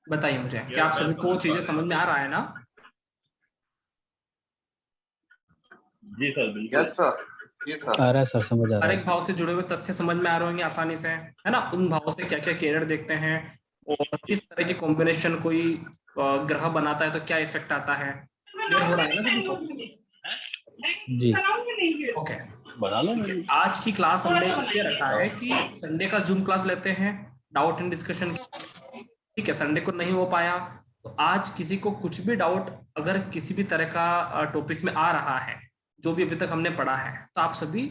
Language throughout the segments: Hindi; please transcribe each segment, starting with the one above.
बताइए मुझे, क्या आप सभी को चीजें समझ में आ रहा है ना? जी सर, बिल्कुल। यस सर, जी सर। आ रहा है सर, समझ आ रहा हर है एक भाव से जुड़े हुए तथ्य समझ में आ रहे होंगे आसानी से, है ना? उन भावों से क्या क्या कैरियर देखते हैं और किस तरह की कॉम्बिनेशन कोई ग्रह बनाता है तो क्या इफेक्ट आता है, क्लियर हो रहा है ना सभी को? जी। ओके, बना लो। ठीक है। आज की क्लास हमने इसलिए रखा है कि संडे का जूम क्लास लेते हैं डाउट एंड डिस्कशन, ठीक है। संडे को नहीं हो पाया तो आज किसी को कुछ भी डाउट अगर किसी भी तरह का टॉपिक में आ रहा है जो भी अभी तक हमने पढ़ा है तो आप सभी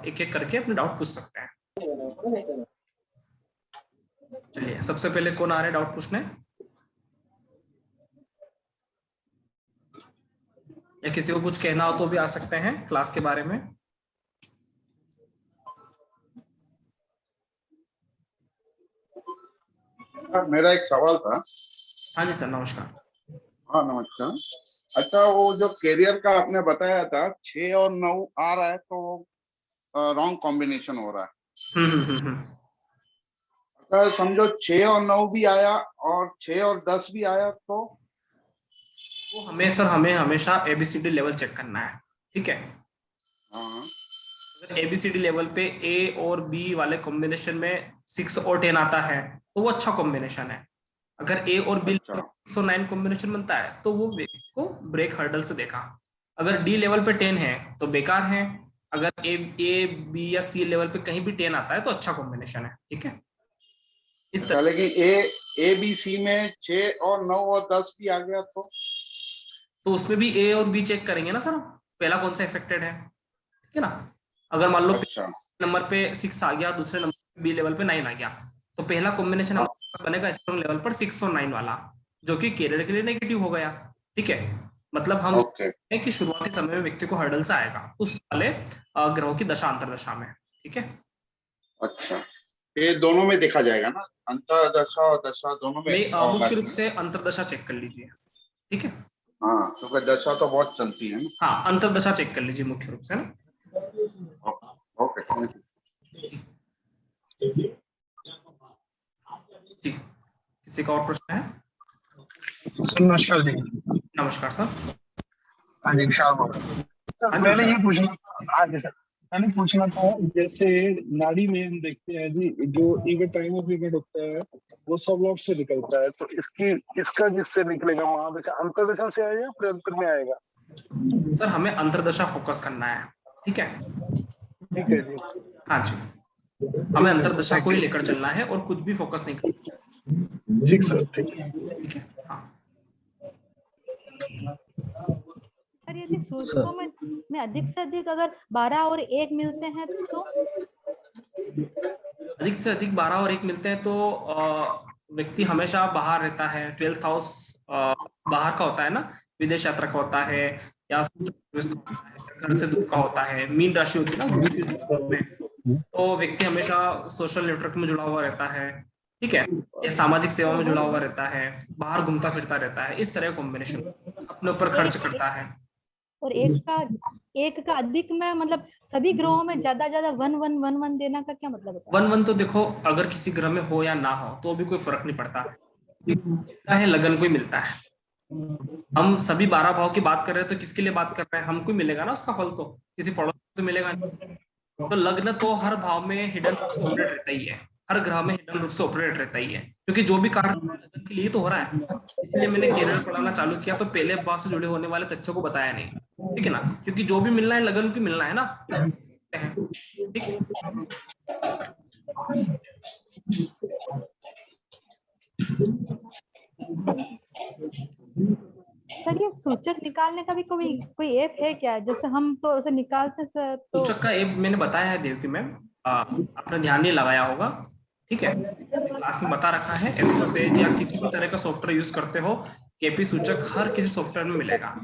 एक एक करके अपने डाउट पूछ सकते हैं। चलिए, सबसे पहले कौन आ रहे हैं डाउट पूछने, या किसी को कुछ कहना हो तो भी आ सकते हैं क्लास के बारे में। मेरा एक सवाल था। हाँ जी सर, नमस्कार। हाँ नमस्कार। अच्छा, वो जो कैरियर का आपने बताया था 6 और 9 आ रहा है तो रॉन्ग कॉम्बिनेशन हो रहा है। हम्म। अगर समझो 6 और 9 भी आया और 6 और 10 भी आया तो वो हमें हमेशा एबीसीडी लेवल चेक करना है, ठीक है। हाँ। अगर एबीसीडी लेवल पे ए और बी वाले कॉम्बिनेशन में 6 और 10 आता है तो वो अच्छा कॉम्बिनेशन है। अगर ए और बी अच्छा। 609 कॉम्बिनेशन बनता है तो वो व्यक्ति को ब्रेक हर्डल से देखा। अगर डी लेवल पे 10 है तो बेकार है। अगर ए बी या सी लेवल पे कहीं भी 10 आता है तो अच्छा कॉम्बिनेशन है, ठीक है। इस अच्छा, लेकिन ए बी सी में 6 और 9 और 10 भी आ गया तो उसमें भी ए और बी चेक करेंगे ना सर, पहला कौन सा इफेक्टेड है, ठीक है ना। अगर मान लो अच्छा। नंबर पे 6 आ गया, दूसरे नंबर बी लेवल पे 9 आ गया, तो पहला कॉम्बिनेशन हमारा बनेगा स्ट्रॉन्ग लेवल पर 6 और 9 वाला, जो कि कैरियर के लिए नेगेटिव हो गया, ठीक है। मतलब हम ओके। है कि शुरुआती समय में व्यक्ति को हर्डल से आएगा उस वाले ग्रहों की दशा अंतरदशा में, ठीक है। अच्छा, ये दोनों में देखा जाएगा ना, अंतर्दशा और दशा दोनों में मुख्य होगा रूप ना? से अंतरदशा चेक कर लीजिए, ठीक है। हाँ, क्योंकि दशा तो बहुत चलती है ना। हाँ, अंतरदशा चेक कर लीजिए मुख्य रूप से ना। Okay, thank you. जी, किसी का और प्रश्न है? नमस्कार जी। नमस्कार सर। हाँ जी, विशाल बोल रहा हूँ सर। हाँ जी मैंने विशाल ये सर। पूछना हाँ जी सर, मैंने पूछना था, जैसे नाड़ी में हम देखते हैं जी, जो ईगट टाइम ऑफ ईगट होता है वो सब लॉट से निकलता है, तो इसका जिससे निकलेगा महादशा अंतरदशा से आएगा प्रयंतर में आएगा? सर हमें अंतरदशा फोकस करना है, ठीक है। ठीक है जी। हाँ जी, हमें ठीक है सर, अंतरदशा को थैंक ही यू। लेकर चलना है और कुछ भी फोकस नहीं करना, ठीक सर, ठीक है। ठीक है। हाँ सर यदि सूचकों में अधिक से अधिक अगर 12 और 1 मिलते हैं तो? अधिक से अधिक 12 और 1 मिलते हैं तो व्यक्ति हमेशा बाहर रहता है, 12th हाउस बाहर का होता है ना, विदेश यात्रा का होता है, या घर से दूर का होता है, मीन राशि होती है ना गुरु की में, तो व्यक्ति हमेशा सोशल नेटवर्क में जुड़ा हुआ रहता है, ठीक है, या सामाजिक सेवा में जुड़ा हुआ रहता है, बाहर घूमता फिरता रहता है, इस तरह कॉम्बिनेशन अपने ऊपर खर्च करता है। और एक का अधिक में मतलब सभी ग्रहों में ज्यादा ज्यादा 1 1 1 1 देना का क्या मतलब होता है? 1 1 तो देखो, अगर किसी ग्रह में हो या ना हो तो भी कोई फर्क नहीं पड़ता, मिलता है लगन को ही मिलता है। हम सभी 12 भाव की बात कर रहे हैं तो किसके लिए बात कर रहे हैं, हमको मिलेगा ना उसका फल, तो किसी पड़ोस तो मिलेगा नहीं। तो लग्न तो हर भाव में हिडन रूप से ऑपरेट रहता ही है, हर ग्रह में हिडन रूप से ऑपरेट रहता ही है, क्योंकि जो भी कार्य लग्न के लिए तो हो रहा है। इसलिए मैंने कैरियर पढ़ाना चालू किया तो पहले भाव से जुड़े होने वाले तथ्यों को बताया नहीं, ठीक है ना, क्योंकि जो भी मिलना है लगन को मिलना है ना, उसको हैं, ठीक है। सर ये सूचक निकालने का भी कोई ऐप है क्या, जैसे हम तो उसे निकालते सर तो? सूचक का ऐप मैंने बताया है देवकी मैम, आपने ध्यान नहीं लगाया होगा, ठीक है। क्लास में बता रखा है, एस्ट्रोसेज या किसी भी तरह का सॉफ्टवेयर यूज करते हो, केपी सूचक हर किसी सॉफ्टवेयर में मिलेगा।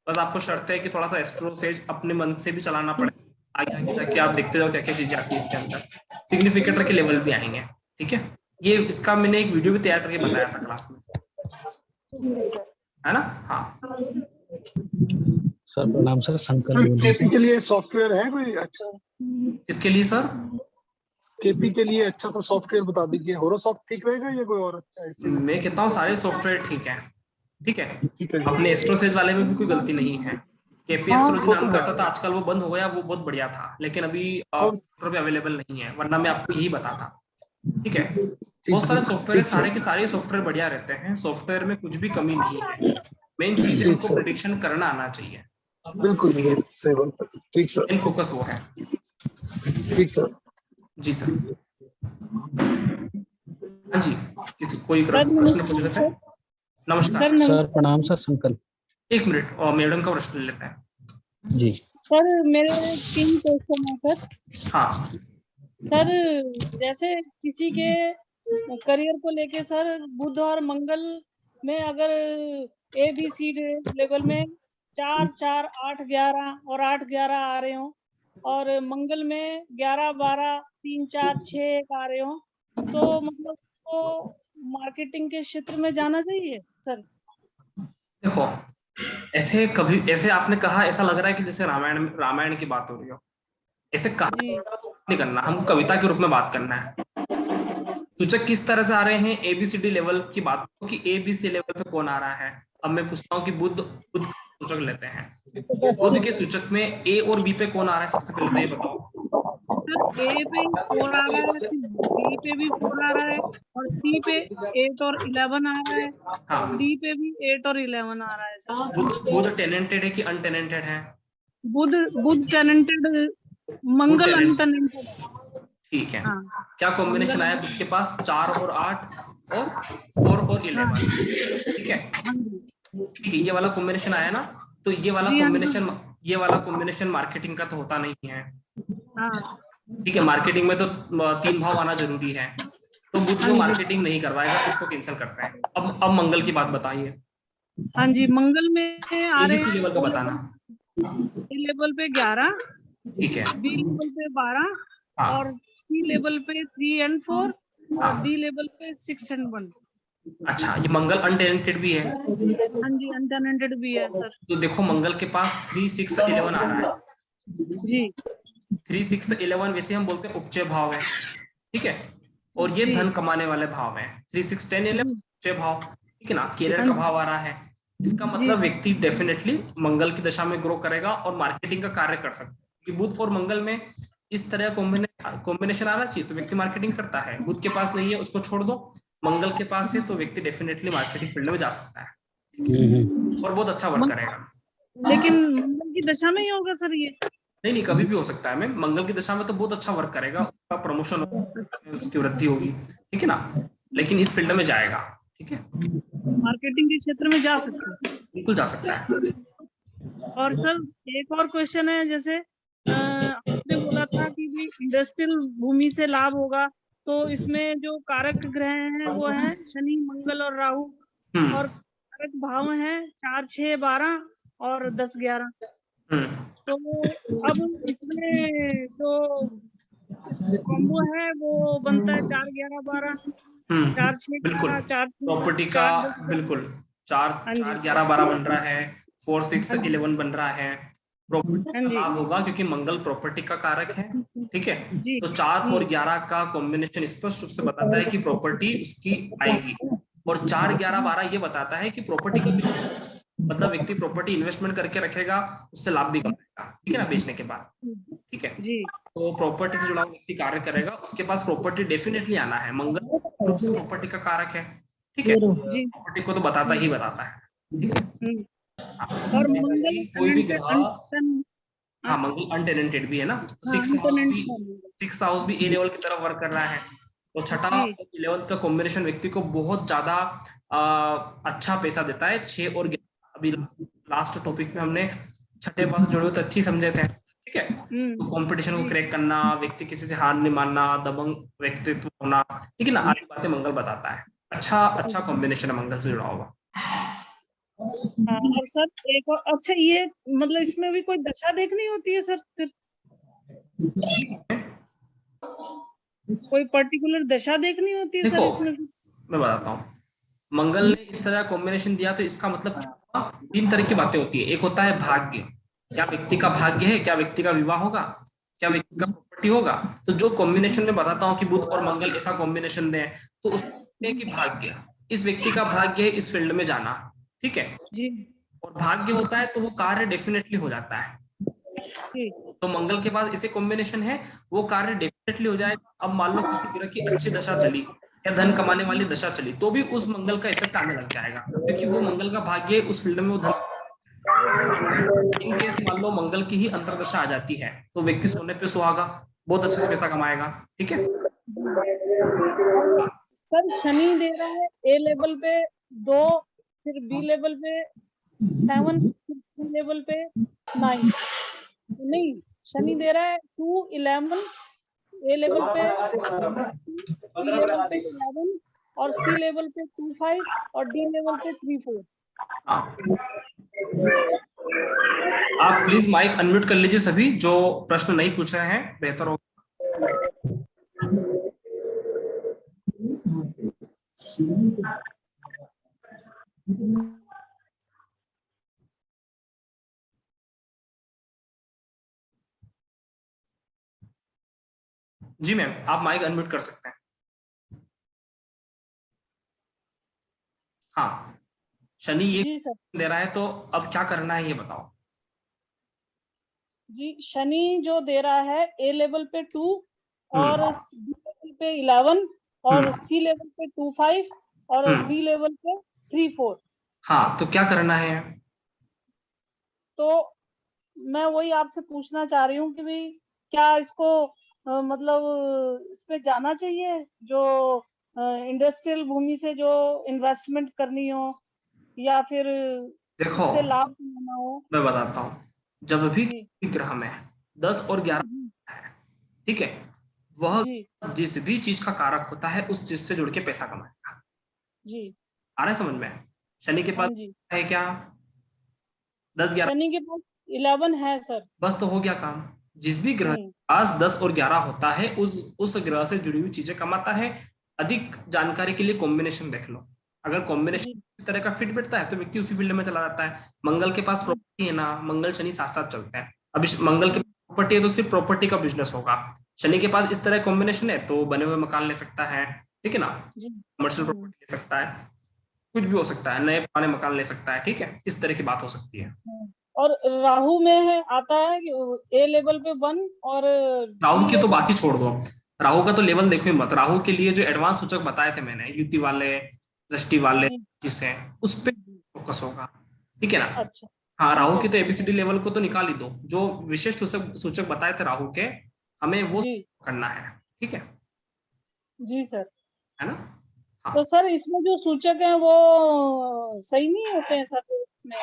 बस आपको शर्त है कि थोड़ा सा एस्ट्रोसेज अपने मन से भी चलाना पड़े, आगे आगे जाके आप देखते जाओ क्या क्या चीजें आती है इसके अंदर, सिग्निफिकेटर के लेवल भी आएंगे, ठीक है। ये इसका मैंने एक वीडियो भी तैयार करके बताया था क्लास में, है ना। हाँ सर प्रणाम सर, शंकर सर बोल रहा हूँ केपी सर। के लिए सॉफ्टवेयर है कोई अच्छा? इसके लिए सर केपी के लिए अच्छा सा सॉफ्टवेयर बता दीजिए। होरोसॉफ्ट ठीक रहेगा या कोई और अच्छा है? मैं कहता हूँ सारे सॉफ्टवेयर ठीक है, ठीक है। ठीक है। अपने एस्ट्रोसेज वाले में भी कोई गलती नहीं है। केपी हाँ, एस्ट्रोलॉजी वो तो नाम का है। था, आजकल वो बंद हो गया, वो बहुत बढ़िया था, लेकिन अभी और पे अवेलेबल नहीं है, वरना मैं आपको यही बताता। ठीक है, ठीक बहुत सारे सॉफ्टवेयर है, ठीक सारे सर, के सारे सॉफ्टवेयर बढ़िया रहते हैं, सॉफ्टवेयर में कुछ भी कमी नहीं है। मेन चीज है ठीक हमको सर, प्रिडिक्शन करना आना चाहिए, बिल्कुल बिल्कुल सही बात है। ठीक सर, मेन फोकस वो है। ठीक सर। जी सर। हाँ जी, किसी कोई सर प्रश्न पूछ रहे थे? सर नमस्कार। सर प्रणाम सर, संकल्प। एक मिनट, और मैडम का प्रश्न लेते हैं। जी सर मेरे 3 क्वेश्चन है सर। हाँ सर जैसे किसी के करियर को लेके सर, बुध और मंगल में अगर ABC लेवल में 4 4 8 11 और 8 11 आ रहे हो, और मंगल में 11 12 3 4 6 आ रहे हो, तो मतलब तो मार्केटिंग के क्षेत्र में जाना चाहिए सर? देखो, ऐसे कभी ऐसे आपने कहा, ऐसा लग रहा है कि जैसे रामायण की बात हो रही हो। ऐसे कहा जी नहीं करना, हमको कविता के रूप में बात करना है। सूचक किस तरह से आ रहे हैं, ABCD लेवल की बात हो कि ABC लेवल पे कौन आ रहा है। अब मैं पूछता हूँ कि बुध बुध का सूचक लेते हैं, बुध के सूचक में A और B पे कौन आ रहा है, सबसे पहले तो ये बताओ। सर, A पे 4 आ रहा है, फिर B पे भी 4 आ रहा है, और C पे 8 और 11 आ रहा है, हाँ, D पे भी 8 और 11 आ रहा है सर। बुध टेनेंटेड है कि अनटेनेंटेड है? बुध बुध टैलेंटेड, बुध मंगल talented, अनटैलेंटेड। ठीक है। हाँ, क्या कॉम्बिनेशन मंगल, आया बुध के पास? 4 और 8 और 4 और 11, ठीक है। हाँ जी, ठीक है, ये वाला कॉम्बिनेशन आया ना, तो ये वाला जी हाँ कॉम्बिनेशन मार्केटिंग का तो होता नहीं है। हाँ ठीक है, मार्केटिंग में तो 3 भाव आना जरूरी है, तो बुध को मार्केटिंग नहीं करवाएगा, इसको कैंसिल करते हैं। अब मंगल की बात बताइए, हाँ जी। मंगल में आ रहे ABC हैं लेवल का बताना। A लेवल पे 11, ठीक है, B लेवल पे 12, हाँ और C लेवल पे 3 and 4, और हाँ। D लेवल पे 6 and 1। अच्छा, ये मंगल अनटेनेंटेड भी है, हाँ जी, अनटैलेंटेड भी है सर। तो देखो मंगल के पास 3 6 11 आ रहा है। जी 3 6 11 वैसे हम बोलते हैं उपचय भाव है, ठीक है, और ये जी धन कमाने वाले भाव है। 3 6 10 11 उपचय भाव, ठीक है ना, केरियर का भाव आ रहा है। इसका मतलब व्यक्ति डेफिनेटली मंगल की दशा में ग्रो करेगा और मार्केटिंग का कार्य कर सकता है, क्योंकि बुध और मंगल में इस तरह कॉम्बिनेशन आना चाहिए, तो व्यक्ति मार्केटिंग करता है। बुध के पास नहीं है, उसको छोड़ दो, मंगल के पास है, तो व्यक्ति डेफिनेटली मार्केटिंग फील्ड में जा सकता है और बहुत अच्छा वर्क करेगा। लेकिन मंगल की दशा में ही होगा सर ये? नहीं, कभी भी हो सकता है मैम, मंगल की दशा में तो बहुत अच्छा वर्क करेगा, उसका प्रमोशन होगा, उसकी वृद्धि होगी, ठीक है ना, लेकिन इस फील्ड में जाएगा, ठीक है, मार्केटिंग के क्षेत्र में जा सकते हैं, बिल्कुल जा सकता है। और सर एक और क्वेश्चन है, जैसे आपने बोला था कि भी इंडस्ट्रियल भूमि से लाभ होगा, तो इसमें जो कारक ग्रह हैं वो हैं शनि, मंगल और राहु, और कारक भाव हैं 4 6 12 और 10 11। तो अब इसमें जो कॉम्बो है वो बनता है 4 11 12, 4 6 बिल्कुल, 11, 4 प्रॉपर्टी का बिल्कुल 4 4 11 12 बन रहा है, 4 6 11 बन रहा है। प्रॉपर्टी का लाभ होगा क्योंकि मंगल प्रॉपर्टी का कारक है, ठीक है, तो 4 और 11 का कॉम्बिनेशन स्पष्ट रूप से बताता है कि प्रॉपर्टी उसकी आएगी, और 4 11 12 ये बताता है कि प्रॉपर्टी का मतलब व्यक्ति प्रॉपर्टी इन्वेस्टमेंट करके रखेगा, उससे लाभ भी कमाएगा, ठीक है ना, बेचने के बाद, ठीक है जी। तो प्रॉपर्टी से जुड़ा व्यक्ति कार्य करेगा, उसके पास प्रॉपर्टी डेफिनेटली आना है, मंगल रूप से प्रॉपर्टी का कारक है, ठीक है, प्रॉपर्टी को तो बताता ही बताता है, ठीक है। और मंगल कोई भी ग्रह, हाँ मंगल अनटेनेंटेड भी है ना, तो 6 हाउस भी A लेवल की तरफ वर्क कर रहा है, तो छठा 11 का कॉम्बिनेशन व्यक्ति को बहुत ज्यादा अच्छा पैसा देता है। 6 और 11 अभी लास्ट टॉपिक में हमने छठे पास जुड़े हुए तथ्य समझे थे, ठीक है, तो कंपटीशन को क्रैक करना, व्यक्ति किसी से हार नहीं मानना, दबंग व्यक्तित्व होना, ठीक है ना, आदि बातें मंगल बताता है। अच्छा कॉम्बिनेशन है मंगल से जुड़ा हुआ। और सर एक और, अच्छा ये मतलब इसमें भी कोई दशा देखनी होती है सर फिर? कोई पर्टिकुलर दशा देखनी होती है सर इसमें? मैं बताता हूँ, मंगल ने इस तरह कॉम्बिनेशन दिया तो इसका मतलब 3 तरह की बातें होती है। एक होता है भाग्य, क्या व्यक्ति का भाग्य है, क्या व्यक्ति का विवाह होगा, क्या व्यक्ति का प्रॉपर्टी होगा। तो जो कॉम्बिनेशन में बताता हूँ कि बुध और मंगल ऐसा कॉम्बिनेशन दें, तो उसमें कि भाग्य, इस व्यक्ति का भाग्य है इस फील्ड में जाना, ठीक है, जी और भाग्य होता है तो वो कार्य डेफिनेटली हो जाता है। जी तो मंगल के पास ऐसे कॉम्बिनेशन है, वो कार्य डेफिनेटली हो जाएगा। अब मान लो किसी ग्रह की अच्छी दशा चली या धन कमाने वाली दशा चली, तो भी उस मंगल का इफेक्ट आने लग जाएगा, क्योंकि वो मंगल का भाग्य है, उस फील्ड में वो धन। इन केस मान लो मंगल की ही अंतर्दशा आ जाती है, तो व्यक्ति सोने पे सुहागा, बहुत अच्छे से पैसा कमाएगा, ठीक है। सर शनि दे रहा है ए लेवल पे 2, फिर बी लेवल पे 7, फिर सी लेवल पे 9, नहीं शनि दे रहा है 2, 11 ए लेवल पे, बी लेवल पे 11 और सी लेवल पे 2, 5 और डी लेवल पे 3, 4। आप प्लीज माइक अनम्यूट कर लीजिए सभी जो प्रश्न नहीं पूछ रहे हैं, बेहतर होगा। जी मैम, आप माइक अनम्यूट कर सकते हैं। हाँ, शनि ये जी सर। दे रहा है, तो अब क्या करना है ये बताओ। जी शनि जो दे रहा है ए लेवल पे 2 और बी लेवल पे 11 और सी लेवल पे 2, 5 और डी लेवल पे 3, 4। हाँ, तो क्या करना है? तो मैं वही आपसे पूछना चाह रही हूँ कि भाई क्या इसको मतलब इस पे जाना चाहिए, जो इंडस्ट्रियल भूमि से जो इन्वेस्टमेंट करनी हो, या फिर देखो उससे लाभ लेना हो। मैं बताता हूँ, जब भी जी ग्रह में 10 और 11 है, ठीक है, वह जी जिस भी चीज का कारक होता है उस चीज से जुड़ के पैसा कमाएगा। जी आ रहा है समझ में? शनि के हाँ पास जी, है क्या? 10 11, शनि के पास 11 है सर। बस तो हो गया काम। जिस भी ग्रह के पास 10 और 11 होता है उस ग्रह से जुड़ी हुई चीजें कमाता है। अधिक जानकारी के लिए कॉम्बिनेशन देख लो, अगर कॉम्बिनेशन इस तरह का फिट बैठता है तो व्यक्ति उसी फील्ड में चला जाता है। मंगल के पास प्रॉपर्टी है ना, मंगल शनि साथ साथ चलते हैं। अब मंगल के प्रॉपर्टी है तो सिर्फ प्रॉपर्टी का बिजनेस होगा। शनि के पास इस तरह कॉम्बिनेशन है तो बने हुए मकान ले सकता है, ठीक है ना, कमर्शियल प्रॉपर्टी ले सकता है, कुछ भी हो सकता है, नए पुराने मकान ले सकता है, ठीक है, इस तरह की बात हो सकती है। और राहु में है आता है ए लेवल पे 1 और राहु की तो बात ही छोड़ दो, राहु का तो लेवल देखो ही मत। राहु के लिए जो एडवांस सूचक बताए थे मैंने, युति वाले, दृष्टि वाले, जिसे उस पे फोकस होगा, ठीक है ना। अच्छा हाँ, राहु की तो एबीसीडी लेवल को तो निकाल ही दो, जो विशेष सूचक बताए थे राहु के, हमें वो करना है, ठीक है जी सर, है ना। हाँ। तो सर इसमें जो सूचक हैं वो सही नहीं होते हैं सर?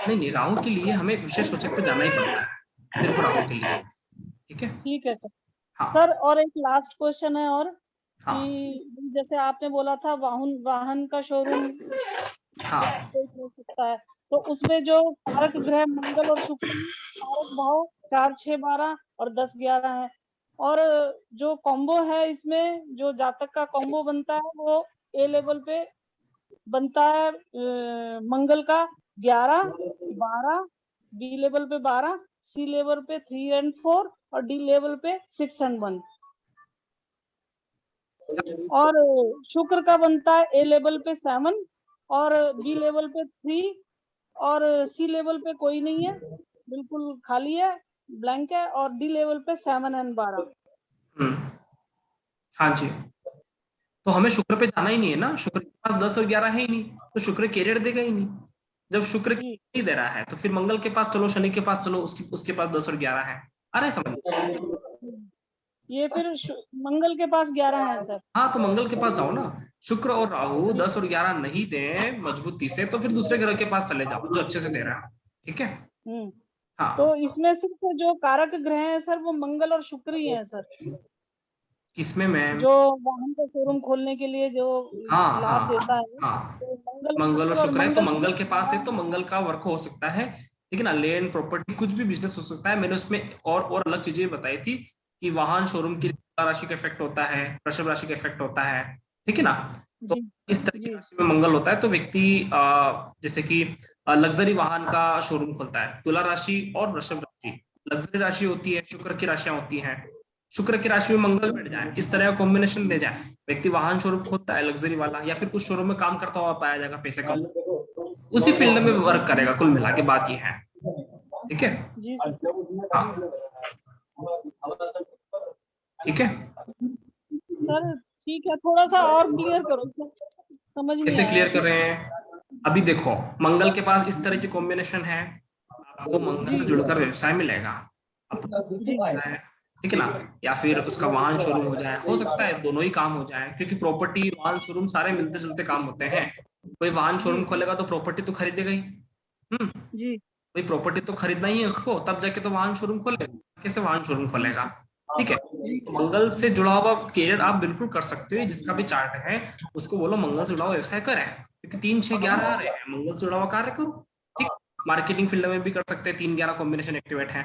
नहीं, राहु के लिए हमें विशेष सूचक पे जाना ही पड़ता है, सिर्फ राहु के लिए, ठीक है। ठीक है सर। हाँ। सर और एक लास्ट क्वेश्चन है और हाँ। कि जैसे आपने बोला था वाहन का शोरूम हो सकता है, तो उसमें जो कारक ग्रह मंगल और शुक्र, कारक भाव 4, 6, 12 और 10, 11 है, और जो कॉम्बो है इसमें जो जातक का कॉम्बो बनता है वो ए लेवल पे बनता है मंगल का 11, 12, बी लेवल पे 12, सी लेवल पे 3 और 4 और डी लेवल पे 6 और 1, और शुक्र का बनता है ए लेवल पे 7 और बी लेवल पे 3 और सी लेवल पे कोई नहीं है, बिल्कुल खाली है, ब्लैंक है, और डी लेवल पे 7 और 12। हाँ जी, तो हमें शुक्र पे जाना ही नहीं है ना, शुक्र के पास 10 और 11 है ही नहीं, तो शुक्र कैरियर देगा ही नहीं। जब शुक्र नहीं दे रहा है तो फिर मंगल के पास चलो, शनि के पास चलो, उसके पास 10 और 11 है। आ रहा है समझ? ये फिर मंगल के पास 11 है सर। हाँ, तो मंगल के पास जाओ ना। शुक्र और राहु 10 और 11 नहीं दे मजबूती से, तो फिर दूसरे ग्रह के पास चले जाओ जो अच्छे से दे रहा है, ठीक है। हाँ, तो इसमें सिर्फ जो कारक ग्रह है सर वो मंगल और शुक्र ही है सर, किसमें मैम? जो वाहन का शोरूम खोलने के लिए जो लाभ देता है। हाँ, तो मंगल और शुक्र है, तो मंगल के पास है तो मंगल का वर्क हो सकता है, लेकिन लैंड प्रॉपर्टी कुछ भी बिजनेस हो सकता है। मैंने उसमें और अलग चीजें बताई थी कि वाहन शोरूम की राशि का इफेक्ट होता है, वृषभ राशि का इफेक्ट होता है, ठीक है ना। तो इस तरह की राशि में मंगल होता है तो व्यक्ति जैसे कि लग्जरी वाहन का शोरूम खोलता है। तुला राशि और वृषभ राशि लग्जरी राशि होती है, शुक्र की राशियां होती हैं, शुक्र की राशि में मंगल बैठ जाए, इस तरह का कॉम्बिनेशन दे जाए, व्यक्ति वाहन शोरूम खोलता है लग्जरी वाला, या फिर कुछ शोरूम में काम करता हुआ पाया जाएगा, पैसे कम, उसी फील्ड में वर्क करेगा। कुल मिला के बात ये है, ठीक है। जी हाँ ठीक है सर, ठीक है, थोड़ा सा और क्लियर करो, समझ नहीं कैसे आया। क्लियर कर रहे हैं? अभी देखो मंगल के पास इस तरह की कॉम्बिनेशन है, आपको मंगल से जुड़कर व्यवसाय मिलेगा, ठीक है ना, या फिर उसका वाहन शोरूम हो जाए, हो सकता है दोनों ही काम हो जाए, क्योंकि प्रॉपर्टी वाहन शोरूम सारे मिलते जुलते काम होते हैं। कोई वाहन शोरूम खोलेगा तो प्रॉपर्टी तो खरीदेगा ही, जी, कोई प्रॉपर्टी तो खरीदना ही है उसको, तब जाके तो वाहन शोरूम खोलेगा, कैसे वाहन शोरूम खोलेगा, ठीक है। मंगल से जुड़ा हुआ कैरियर आप बिल्कुल कर सकते हो, जिसका भी चार्ट है उसको बोलो मंगल से जुड़ा हुआ व्यवसाय करें, क्योंकि 3, 6, 11 आ रहे हैं, मंगल से जुड़ा हुआ कार्य करो, ठीक। मार्केटिंग फील्ड में भी कर सकते हैं, 3, 11 कॉम्बिनेशन एक्टिवेट है,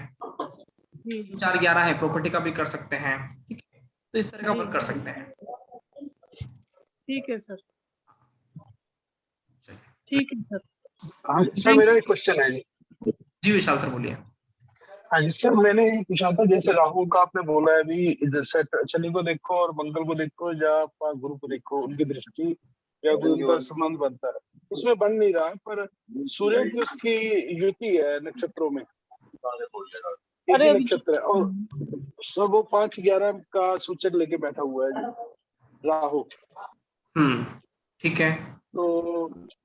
4, 11 है, प्रॉपर्टी का भी कर सकते हैं, ठीक है। तो इस तरह का वर्क कर सकते हैं, ठीक है सर, ठीक है सर। हाँ सर, मेरा एक क्वेश्चन है जी विशाल सर बोलिए। हाँ जी सर, मैंने पूछा था जैसे राहु का आपने बोला है अभी, जैसे शनि को देखो और मंगल को देखो या गुरु को देखो, उनकी दृष्टि या कोई उनका संबंध बनता है, उसमें बन नहीं रहा है, पर सूर्य की उसकी युति है नक्षत्रों में, एक ही नक्षत्र है, और सब वो 5, 11 का सूचक लेके बैठा हुआ है राहु। ठीक है। तो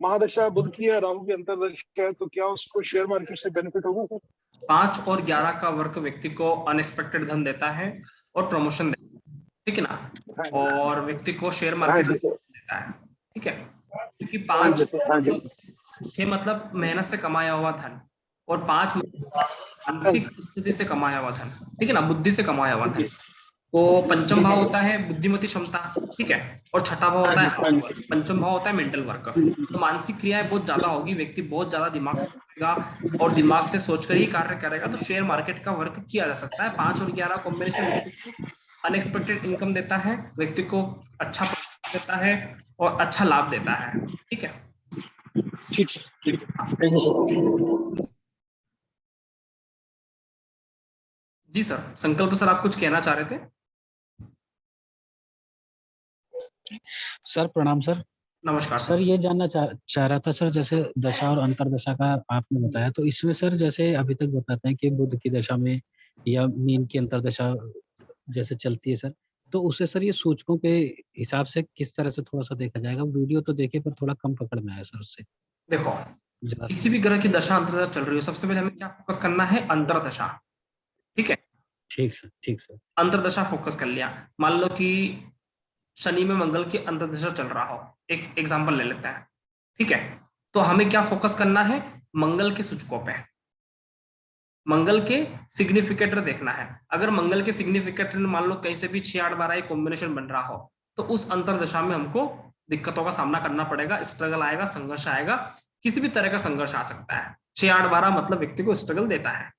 महादशा बुध की है, राहु की अंतर्दशा है, तो क्या उसको शेयर मार्केट से बेनिफिट होगा सर? 5 और 11 का वर्क व्यक्ति को अनएक्सपेक्टेड धन देता है और प्रमोशन देता है, ठीक है ना, और व्यक्ति को शेयर मार्केट देता है, ठीक है, क्योंकि 5, 6 मतलब मेहनत से कमाया हुआ धन, और 5 मानसिक स्थिति से कमाया हुआ धन, ठीक है ना, बुद्धि से कमाया हुआ धन। तो पंचम भाव होता है बुद्धिमती क्षमता, ठीक है, और छठा भाव होता है, पंचम भाव होता है मेंटल वर्क। तो मानसिक क्रियाएं बहुत ज्यादा होगी, व्यक्ति बहुत ज्यादा दिमाग से सोचेगा और दिमाग से सोचकर ही कार्य करेगा, तो शेयर मार्केट का वर्क किया जा सकता है। 5 और 11 कॉम्बिनेशन अनएक्सपेक्टेड इनकम देता है, व्यक्ति को अच्छा देता है और अच्छा लाभ देता है, ठीक है। ठीक सर, ठीक है, थैंक यू सर। जी सर, संकल्प सर आप कुछ कहना चाह रहे थे? सर प्रणाम सर। नमस्कार सर, ये जानना चाह रहा था सर, जैसे दशा और अंतरदशा का आपने बताया, तो इसमें सर जैसे अभी तक बताते हैं कि बुध की दशा में या मीन की अंतरदशा जैसे चलती है सर, तो उससे सर ये सूचकों के हिसाब से किस तरह से थोड़ा सा देखा जाएगा? वीडियो तो देखे पर थोड़ा कम पकड़ में आया सर उससे। देखो, किसी भी ग्रह की दशा अंतरदशा चल रही हो, सबसे पहले हमें क्या फोकस करना है? अंतरदशा, ठीक है। ठीक सर, ठीक सर। अंतरदशा फोकस कर लिया, मान लो कि शनि में मंगल की अंतरदशा चल रहा हो, एक एग्जांपल ले लेते हैं, ठीक है। तो हमें क्या फोकस करना है? मंगल के सूचकों पे, मंगल के सिग्निफिकेटर देखना है। अगर मंगल के सिग्निफिकेटर मान लो कहीं से भी 6, 8, 12 कॉम्बिनेशन बन रहा हो, तो उस अंतरदशा में हमको दिक्कतों का सामना करना पड़ेगा, स्ट्रगल आएगा, संघर्ष आएगा, किसी भी तरह का संघर्ष आ सकता है। 6, 8, 12 मतलब व्यक्ति को स्ट्रगल देता है,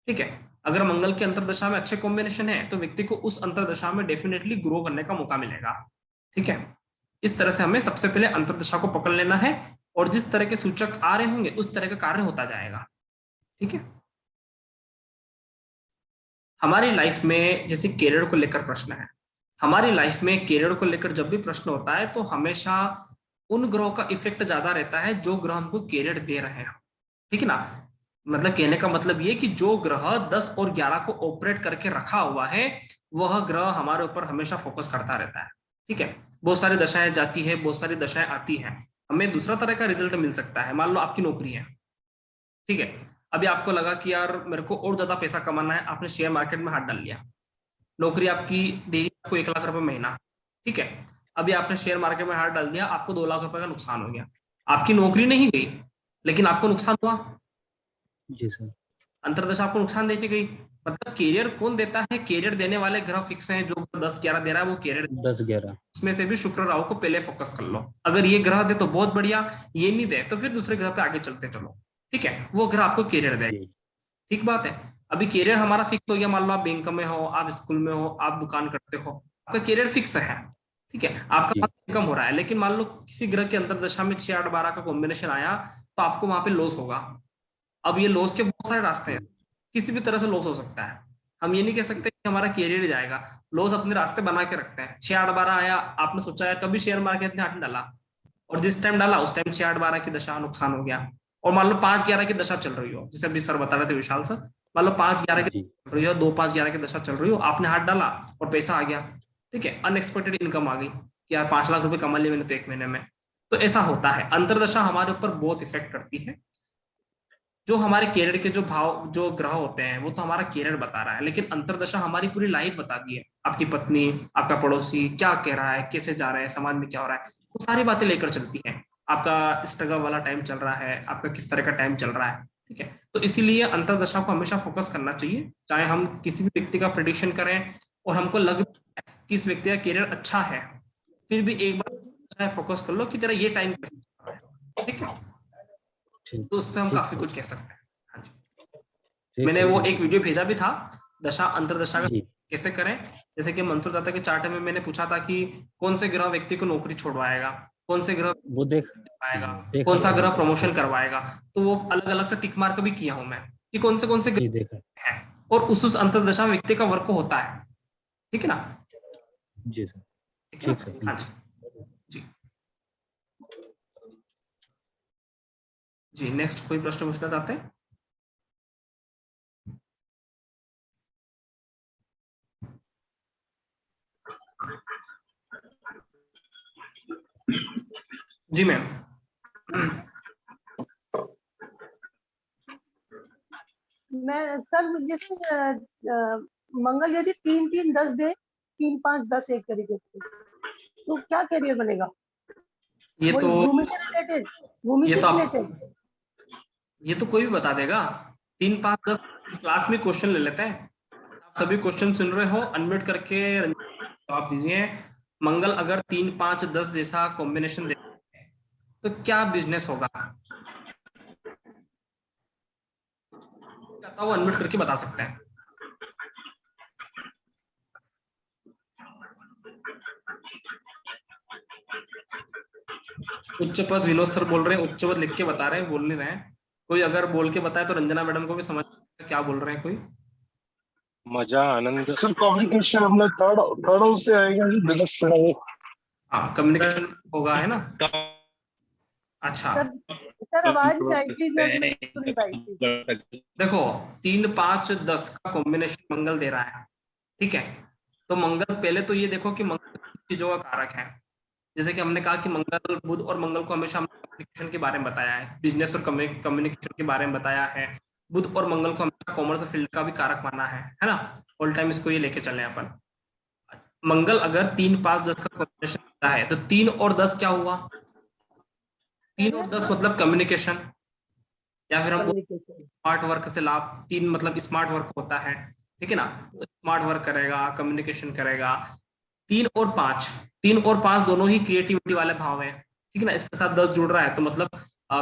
ठीक है। अगर मंगल की अंतरदशा में अच्छे कॉम्बिनेशन है तो व्यक्ति को उस अंतरदशा में डेफिनेटली ग्रो करने का मौका मिलेगा, ठीक है। इस तरह से हमें सबसे पहले अंतरदशा को पकड़ लेना है, और जिस तरह के सूचक आ रहे होंगे उस तरह का कार्य होता जाएगा, ठीक है। हमारी लाइफ में जैसे कैरियर को लेकर प्रश्न है, हमारी लाइफ में कैरियर को लेकर जब भी प्रश्न होता है तो हमेशा उन ग्रहों का इफेक्ट ज्यादा रहता है जो ग्रह हमको कैरियर दे रहे हैं, ठीक है ना। मतलब कहने का मतलब ये कि जो ग्रह 10 और 11 को ऑपरेट करके रखा हुआ है, वह ग्रह हमारे ऊपर हमेशा फोकस करता रहता है, ठीक है। बहुत सारी दशाएं जाती है, बहुत सारी दशाएं आती हैं, हमें दूसरा तरह का रिजल्ट मिल सकता है। मान लो आपकी नौकरी है, ठीक है, अभी आपको लगा कि यार मेरे को और ज्यादा पैसा कमाना है, आपने शेयर मार्केट में हाथ डाल लिया, नौकरी आपकी दे रही आपको 1 लाख रुपए महीना, ठीक है। अभी आपने शेयर मार्केट में हाथ डाल दिया, आपको 2 लाख रुपए का नुकसान हो गया, आपकी नौकरी नहीं गई लेकिन आपको नुकसान हुआ। जी सर। अंतरदशा आपको नुकसान देके गई। मतलब कैरियर कौन देता है? कैरियर देने वाले ग्रह फिक्स हैं, जो 10, 11 दे रहा है वो कैरियर 10, 11 उसमें से भी शुक्र राहु को पहले फोकस कर लो। अगर ये ग्रह दे तो बहुत बढ़िया, ये नहीं दे तो फिर दूसरे ग्रह पे आगे चलते चलो, ठीक है। वो ग्रह आपको कैरियर दे, ठीक बात है। अभी कैरियर हमारा फिक्स हो गया, मान लो आप बैंक में हो, आप स्कूल में हो, आप दुकान करते हो, आपका कैरियर फिक्स है, ठीक है, आपका इनकम हो रहा है। लेकिन मान लो किसी ग्रह के अंतरदशा में 6, 8, 12 का कॉम्बिनेशन आया तो आपको वहां पे लॉस होगा। अब ये लॉस के बहुत सारे रास्ते हैं, किसी भी तरह से लॉस हो सकता है, हम ये नहीं कह सकते कि हमारा कैरियर जाएगा। लोग अपने रास्ते बना के रखते हैं। 6-8-12 आया, आपने सोचा यार कभी शेयर मार्केट ने हाथ डाला, और जिस टाइम डाला उस टाइम 6-8-12 की दशा नुकसान हो गया। और मान लो 5-11 की दशा चल रही हो, जैसे अभी सर बता रहे थे विशाल सर, मान लो 5-11 की जी चल रही हो, 2-5-11 की दशा चल रही हो, आपने हाथ डाला और पैसा आ गया, ठीक है, अनएक्सपेक्टेड इनकम आ गई कि यार 5 लाख रुपए कमा लिए मैंने तो 1 महीने में। तो ऐसा होता है, अंतरदशा हमारे ऊपर बहुत इफेक्ट करती है। जो हमारे कैरियर के जो भाव जो ग्रह होते हैं वो तो हमारा कैरियर बता रहा है, लेकिन अंतरदशा हमारी पूरी लाइफ बता दी है। आपकी पत्नी, आपका पड़ोसी क्या कह रहा है, कैसे जा रहे हैं, समाज में क्या हो रहा है, वो सारी बातें लेकर चलती हैं। आपका स्ट्रगल वाला टाइम चल रहा है, आपका किस तरह का टाइम चल रहा है, ठीक है। तो इसीलिए अंतरदशा को हमेशा फोकस करना चाहिए, चाहे हम किसी भी व्यक्ति का प्रेडिक्शन करें और हमको लग कि इस व्यक्ति का कैरियर अच्छा है, फिर भी एक बार फोकस कर लो कि तेरा ये टाइम कैसे चल रहा है, ठीक है। ठीक तो उस पर हम ठीक काफी है, कुछ कह सकते हैं। हाँ जी, ठीक मैंने है, वो बिल्कुल। एक वीडियो भेजा भी था, दशा अंतरदशा का जी कैसे करें। जैसे कि मंत्रदाता के चार्ट में मैंने पूछा था कि कौन से ग्रह व्यक्ति को नौकरी छोड़वाएगा, कौन से ग्रह वो आएगा, देखा कौन सा था ग्रह मैंने, प्रमोशन देखा। करवाएगा। तो वो अलग अलग से टिक मार्क भी किया हूं मैं कि कौन से जी ग्रह देखा। हैं, और उस अंतरदशा में व्यक्ति का वर्क होता है, ठीक है ना, जी सर, ठीक है ना ठीक सर? सर, हाँ बिल्कुल। जी, जी जी। नेक्स्ट कोई प्रश्न पूछना चाहते हैं? जी मैम। मैं सर जैसे मंगल यदि 3-3-10 दे, 3-5-10 एक तरीके से, तो क्या करियर बनेगा? ये वही तो भूमि से रिलेटेड, भूमि ये से तो आप रिलेटेड। ये तो कोई भी बता देगा। 3-5-10 क्लास में क्वेश्चन ले लेते हैं। आप सभी क्वेश्चन सुन रहे हो, अनम्यूट करके जवाब दीजिए। मंगल अगर 3-5-10 जैसा कॉम्बिनेशन दे तो क्या बिजनेस होगा? वो अनम्यूट करके बता सकते हैं। उच्च पद विनोद सर बोल रहे हैं, उच्च पद लिख के बता रहे हैं, बोल नहीं रहे हैं। कोई अगर बोल के बताए तो रंजना मैडम को भी समझ क्या बोल रहे हैं। कोई मजा आनंद सर कम्युनिकेशन अपना थर्ड थर्ड हाउस से आएगा जी, बिजनेस से आएगा। हाँ, कम्युनिकेशन होगा, है ना। अच्छा सर आवाज नहीं आई, प्लीज मैं नहीं सुन पाई थी। देखो, 3-5-10 का कॉम्बिनेशन मंगल दे रहा है, ठीक है। तो मंगल, पहले तो ये देखो कि मंगल चीजों का कारक है। जैसे कि हमने कहा कि मंगल, बुध और मंगल को हमेशा हमने कम्युनिकेशन के बारे में बताया है, बिजनेस और कम्युनिकेशन के बारे में बताया है। बुध और मंगल को हमेशा कॉमर्स फील्ड का भी कारक माना है ना। ऑल टाइम इसको ये लेके चले अपन। मंगल अगर 3-5-10 का कॉम्बिनेशन होता है तो 3 और 10 क्या हुआ? 3 और 10 मतलब कम्युनिकेशन, या फिर हम स्मार्ट वर्क से लाभ। 3 मतलब स्मार्ट वर्क होता है, ठीक है ना। तो स्मार्ट वर्क करेगा, कम्युनिकेशन करेगा। 3 और 5 दोनों ही क्रिएटिविटी वाले भाव हैं, ठीक है ना। इसके साथ 10 जुड़ रहा है तो मतलब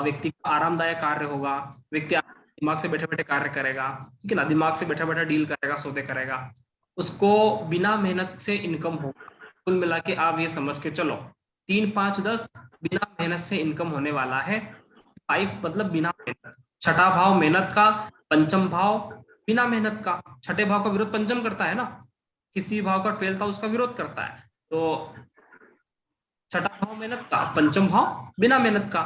व्यक्ति का आरामदायक कार्य होगा, व्यक्ति दिमाग से बैठे बैठे कार्य करेगा, ठीक है ना। दिमाग से बैठा बैठा डील करेगा, सौदे करेगा, उसको बिना मेहनत से इनकम होगा। कुल मिला के आप ये समझ के चलो, 3-5-10 बिना मेहनत से इनकम होने वाला है। 5 मतलब बिना मेहनत, छठा भाव मेहनत का, पंचम भाव बिना मेहनत का। छठे भाव का विरोध पंचम करता है ना, किसी भाव का 12th हाउस का विरोध करता है। तो छठा भाव मेहनत का, पंचम भाव बिना मेहनत का।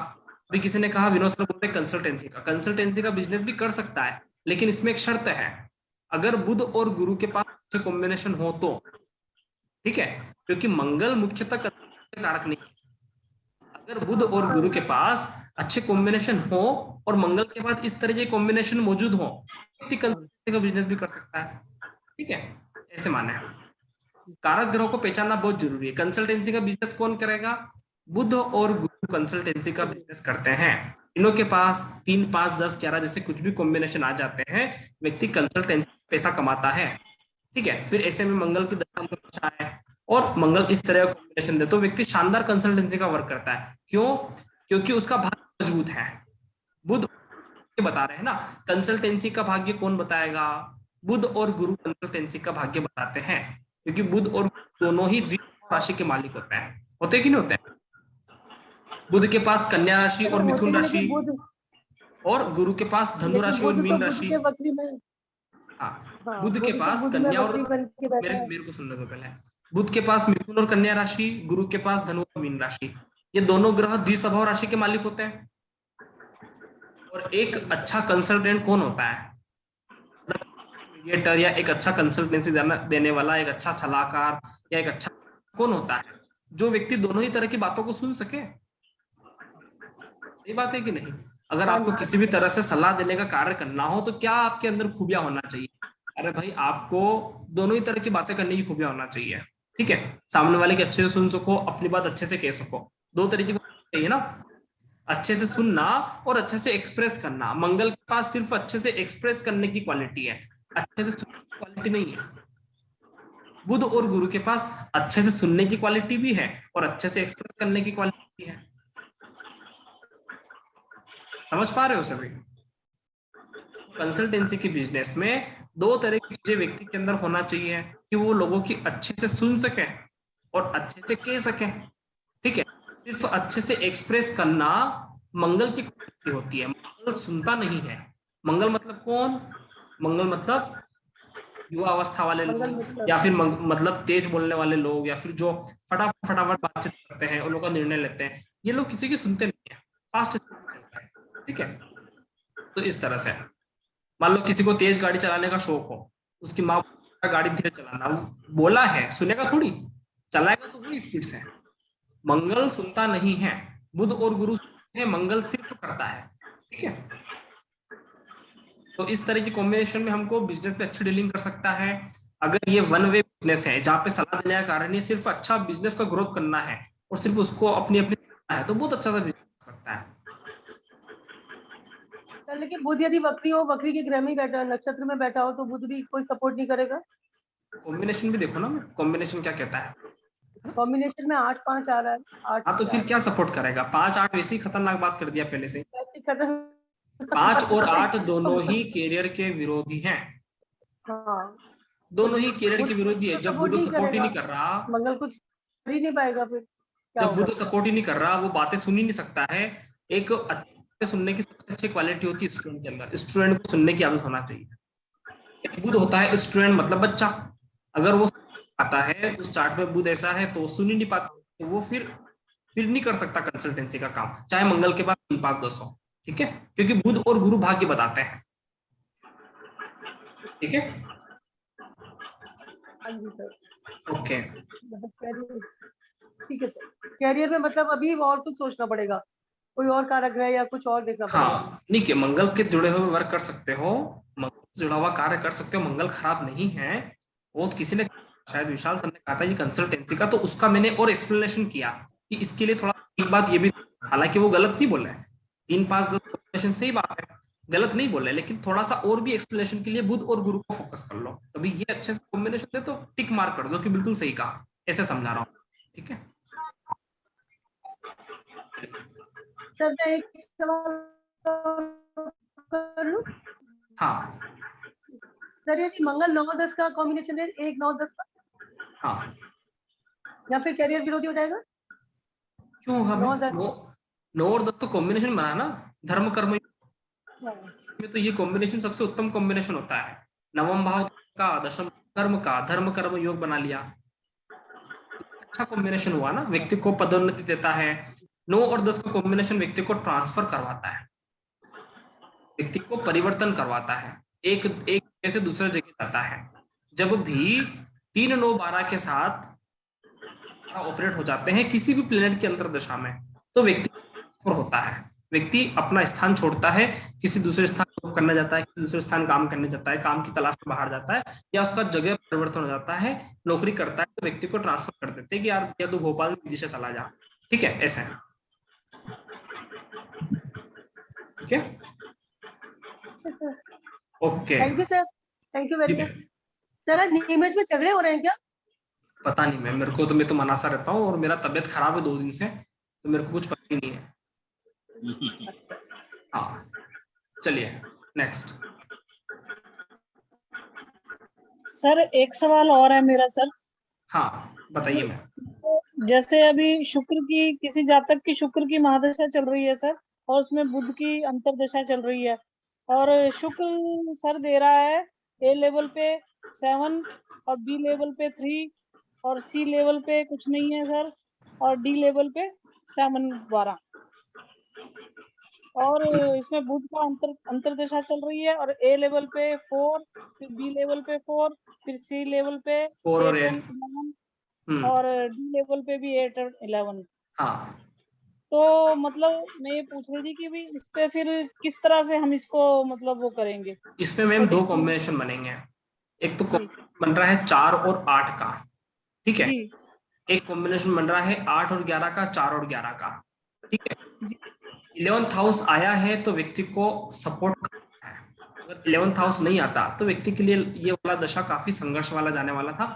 अभी किसी ने कहा विनोद सर बोलते कंसल्टेंसी का बिजनेस भी कर सकता है, लेकिन इसमें एक शर्त है, अगर बुध और गुरु के पास अच्छे कॉम्बिनेशन हो तो, ठीक है। क्योंकि मंगल मुख्यतः कारक नहीं है। अगर बुध और गुरु के पास अच्छे कॉम्बिनेशन हो और मंगल के पास इस तरह के कॉम्बिनेशन मौजूद हो, कंसल्टेंसी का बिजनेस भी कर सकता है, ठीक है। ऐसे माने कारक ग्रहों को पहचानना बहुत जरूरी है। कंसल्टेंसी का बिजनेस कौन करेगा? बुध और गुरु कंसल्टेंसी का बिजनेस करते हैं। इनों के पास 3-5-10-11 जैसे कुछ भी कॉम्बिनेशन आ जाते हैं, व्यक्ति कंसल्टेंसी पैसा कमाता है, ठीक है। फिर ऐसे में मंगल की दशा अच्छा है और मंगल इस तरह का कॉम्बिनेशन दे तो व्यक्ति शानदार कंसल्टेंसी का वर्क करता है। क्यों? क्योंकि उसका भाग्य मजबूत है। बुध बता रहे हैं ना, कंसल्टेंसी का भाग्य कौन बताएगा? बुध और गुरु कंसल्टेंसी का भाग्य बताते हैं, क्योंकि बुध और दोनों ही द्वितीय राशि के मालिक होते हैं कि नहीं होते हैं? बुध के पास कन्या राशि और मिथुन राशि, और गुरु के पास धनु राशि और मीन राशि। वक्री में, हाँ, हाँ, बुध वो के भी तो पास बुध में कन्या और वक्री बन के बैठा है। मेरे को सुनने दो पहले। बुध के पास मिथुन और कन्या राशि, गुरु के पास धनु और मीन राशि, ये दोनों ग्रह द्विस्वभाव राशि के मालिक होते हैं। और एक अच्छा कंसल्टेंट कौन होता है, मीडिएटर या एक अच्छा कंसल्टेंसी देने वाला, एक अच्छा सलाहकार या एक अच्छा कौन होता है, जो व्यक्ति दोनों ही तरह की बातों को सुन सके। ये बात है कि नहीं? अगर आपको किसी भी तरह से सलाह देने का कार्य करना हो तो क्या आपके अंदर खूबियां होना चाहिए? अरे भाई, आपको दोनों ही तरह की बातें करने की खूबियां होना चाहिए। ठीक है, सामने वाले की अच्छे से सुन सको, अपनी बात अच्छे से कह सको, दो तरीके की चाहिए ना, अच्छे से सुनना और अच्छे से एक्सप्रेस करना। मंगल के पास सिर्फ अच्छे से एक्सप्रेस करने की क्वालिटी है, अच्छे से सुनने की क्वालिटी नहीं है। बुध और गुरु के पास अच्छे से सुनने की क्वालिटी भी है और अच्छे से एक्सप्रेस करने की क्वालिटी भी है। समझ पा रहे हो सभी? कंसल्टेंसी की बिजनेस में दो तरह की चीजें व्यक्ति के अंदर होना चाहिए कि वो लोगों की अच्छे से सुन सके और अच्छे से कह सके। ठीक है, सिर्फ अच्छे से एक्सप्रेस करना मंगल की क्वालिटी होती है, मंगल सुनता नहीं है। मंगल मतलब कौन? मंगल मतलब युवा अवस्था वाले लोग, या फिर मतलब तेज बोलने वाले लोग, या फिर जो फटाफट बातचीत करते हैं, उन लोगों का निर्णय लेते हैं। ये लोग किसी की सुनते नहीं है, फास्ट चलता है। ठीक है, तो इस तरह से मान लो किसी को तेज गाड़ी चलाने का शौक हो, उसकी माँ गाड़ी धीरे चलाना, बोला है, सुनेगा थोड़ी, चलाएगा तो वही स्पीड से। मंगल सुनता नहीं है, बुध और गुरु है, मंगल सिर्फ करता है। ठीक है, तो इस तरह की कॉम्बिनेशन में हमको बिजनेस पे अच्छी डीलिंग कर सकता है। अगर ये वन वे बिजनेस है जहाँ पे सलाह देने का कारण ये सिर्फ अच्छा बिजनेस का ग्रोथ करना है और सिर्फ उसको अपनी अपनी है, तो बहुत अच्छा सा बिजनेस कर सकता है। लेकिन बुध यदि वक्री हो, वक्री के ग्रह में बैठा, नक्षत्र में बैठा हो, तो बुध भी कोई सपोर्ट नहीं करेगा। कॉम्बिनेशन भी देखो ना, कॉम्बिनेशन क्या कहता है। कॉम्बिनेशन में 8-5 आ रहा है। 8 हाँ, तो फिर क्या सपोर्ट करेगा? 5-8 वैसे ही खतरनाक बात कर दिया पहले से। खत्म। 5 और 8 दोनों ही कैरियर के विरोधी हैं। हाँ, दोनों ही कैरियर के विरोधी है। जब बुध सपोर्ट ही नहीं कर रहा, मंगल कुछ कर ही नहीं पाएगा, फिर क्या जब होगा? बुध सपोर्ट ही नहीं कर रहा, वो बातें सुन ही नहीं सकता है। एक अच्छे सुनने की सबसे अच्छी क्वालिटी होती है स्टूडेंट के अंदर, स्टूडेंट को सुनने की आदत होना चाहिए। बुध होता है स्टूडेंट मतलब बच्चा, अगर वो आता है उस चार्ट में बुध ऐसा है तो वो सुन ही नहीं पाता, तो वो फिर नहीं कर सकता कंसल्टेंसी का काम, चाहे मंगल के बाद 3-5-10 हो। ठीक है, क्योंकि बुध और गुरु भाग्य बताते हैं। ठीक है, हाँ जी सर, ओके। ठीक है सर। कैरियर में मतलब अभी और कुछ सोचना पड़ेगा, कोई और कारक है या कुछ और देखना पड़ेगा? हाँ, नहीं कि मंगल के जुड़े हुए वर्क कर सकते हो, मंगल से जुड़ा हुआ कार्य कर सकते हो, मंगल खराब नहीं है। वो किसी ने, शायद विशाल सर ने कहा था ये कंसल्टेंसी का, तो उसका मैंने और एक्सप्लेनेशन किया कि इसके लिए थोड़ा एक बात ये भी, हालांकि वो गलत नहीं बोल रहे हैं, 3-5-10 कॉम्बिनेशन सही बात है, गलत नहीं बोल रहे, लेकिन थोड़ा सा और भी एक्सप्लेनेशन के लिए बुध और गुरु को फोकस कर लो। कभी ये अच्छे से कॉम्बिनेशन दे तो टिक मार्क कर दो कि बिल्कुल सही कहा, ऐसे समझा रहा हूँ। ठीक है सर, मैं एक सवाल कर लूं? हाँ सर, यदि मंगल 9-10 का कॉम्बिनेशन है, 1-9-10 का, हाँ, या फिर कैरियर विरोधी हो जाएगा? क्यों? हमें 9-10 9 और 10 तो कॉम्बिनेशन बना ना, धर्म कर्म में तो ये कॉम्बिनेशन सबसे उत्तम कॉम्बिनेशन होता है। नवम भाव का, दशम कर्म का, धर्म कर्म योग बना लिया, अच्छा कॉम्बिनेशन हुआ ना, व्यक्ति को पदोन्नति देता है। 9 और 10 का कॉम्बिनेशन व्यक्ति को ट्रांसफर करवाता है, व्यक्ति को परिवर्तन करवाता है, एक जगह से दूसरे जगह जाता है। जब भी 3-9-12 के साथ ऑपरेट हो जाते हैं किसी भी प्लेनेट की अंतर्दशा में, तो व्यक्ति ट्रांसफर होता है, व्यक्ति अपना स्थान छोड़ता है, किसी दूसरे स्थान करने जाता है, किसी दूसरे स्थान काम करने जाता है, काम की तलाश में बाहर जाता है, या उसका जगह परिवर्तन हो जाता है, नौकरी करता है, तो व्यक्ति को ट्रांसफर कर देते हैं कि यार या तू भोपाल में विदिशा चला जा। ठीक है, ऐसा है। ठीक है, okay, thank you sir, thank you very much. Sir, आज नीमच में झगड़े हो रहे हैं क्या? पता नहीं मैं, मेरे को तो, मैं तो मनासा रहता हूँ और मेरा तबियत खराब है 2 दिन से, तो मेरे को कुछ पता ही नहीं है। हाँ, चलिए नेक्स्ट। सर, एक सवाल और है मेरा सर। हाँ बताइए मैम। जैसे अभी शुक्र की, किसी जातक की शुक्र की महादशा चल रही है सर, और उसमें बुध की अंतरदशा चल रही है, और शुक्र सर दे रहा है ए लेवल पे 7 और बी लेवल पे 3 और सी लेवल पे कुछ नहीं है सर, और डी लेवल पे 7 12। और इसमें बुध का अंतरदशा चल रही है, और ए लेवल पे 4, फिर बी लेवल पे 4, फिर सी लेवल पे 4 और 8 8। and 11 और डी लेवल पे भी 8 और 11। हाँ, तो मतलब मैं ये पूछ रही थी कि भी इस पे फिर किस तरह से हम इसको मतलब वो करेंगे। इसमें मैम 2 कॉम्बिनेशन बनेंगे। एक तो बन रहा है 4 और 8 का, ठीक है। जी एक कॉम्बिनेशन बन रहा है 8 और 11 का, 4 और 11 का, ठीक है। 11th हाउस आया है तो व्यक्ति को सपोर्ट करना है। अगर 11th हाउस नहीं आता तो व्यक्ति के लिए ये वाला दशा काफी संघर्ष वाला जाने वाला था।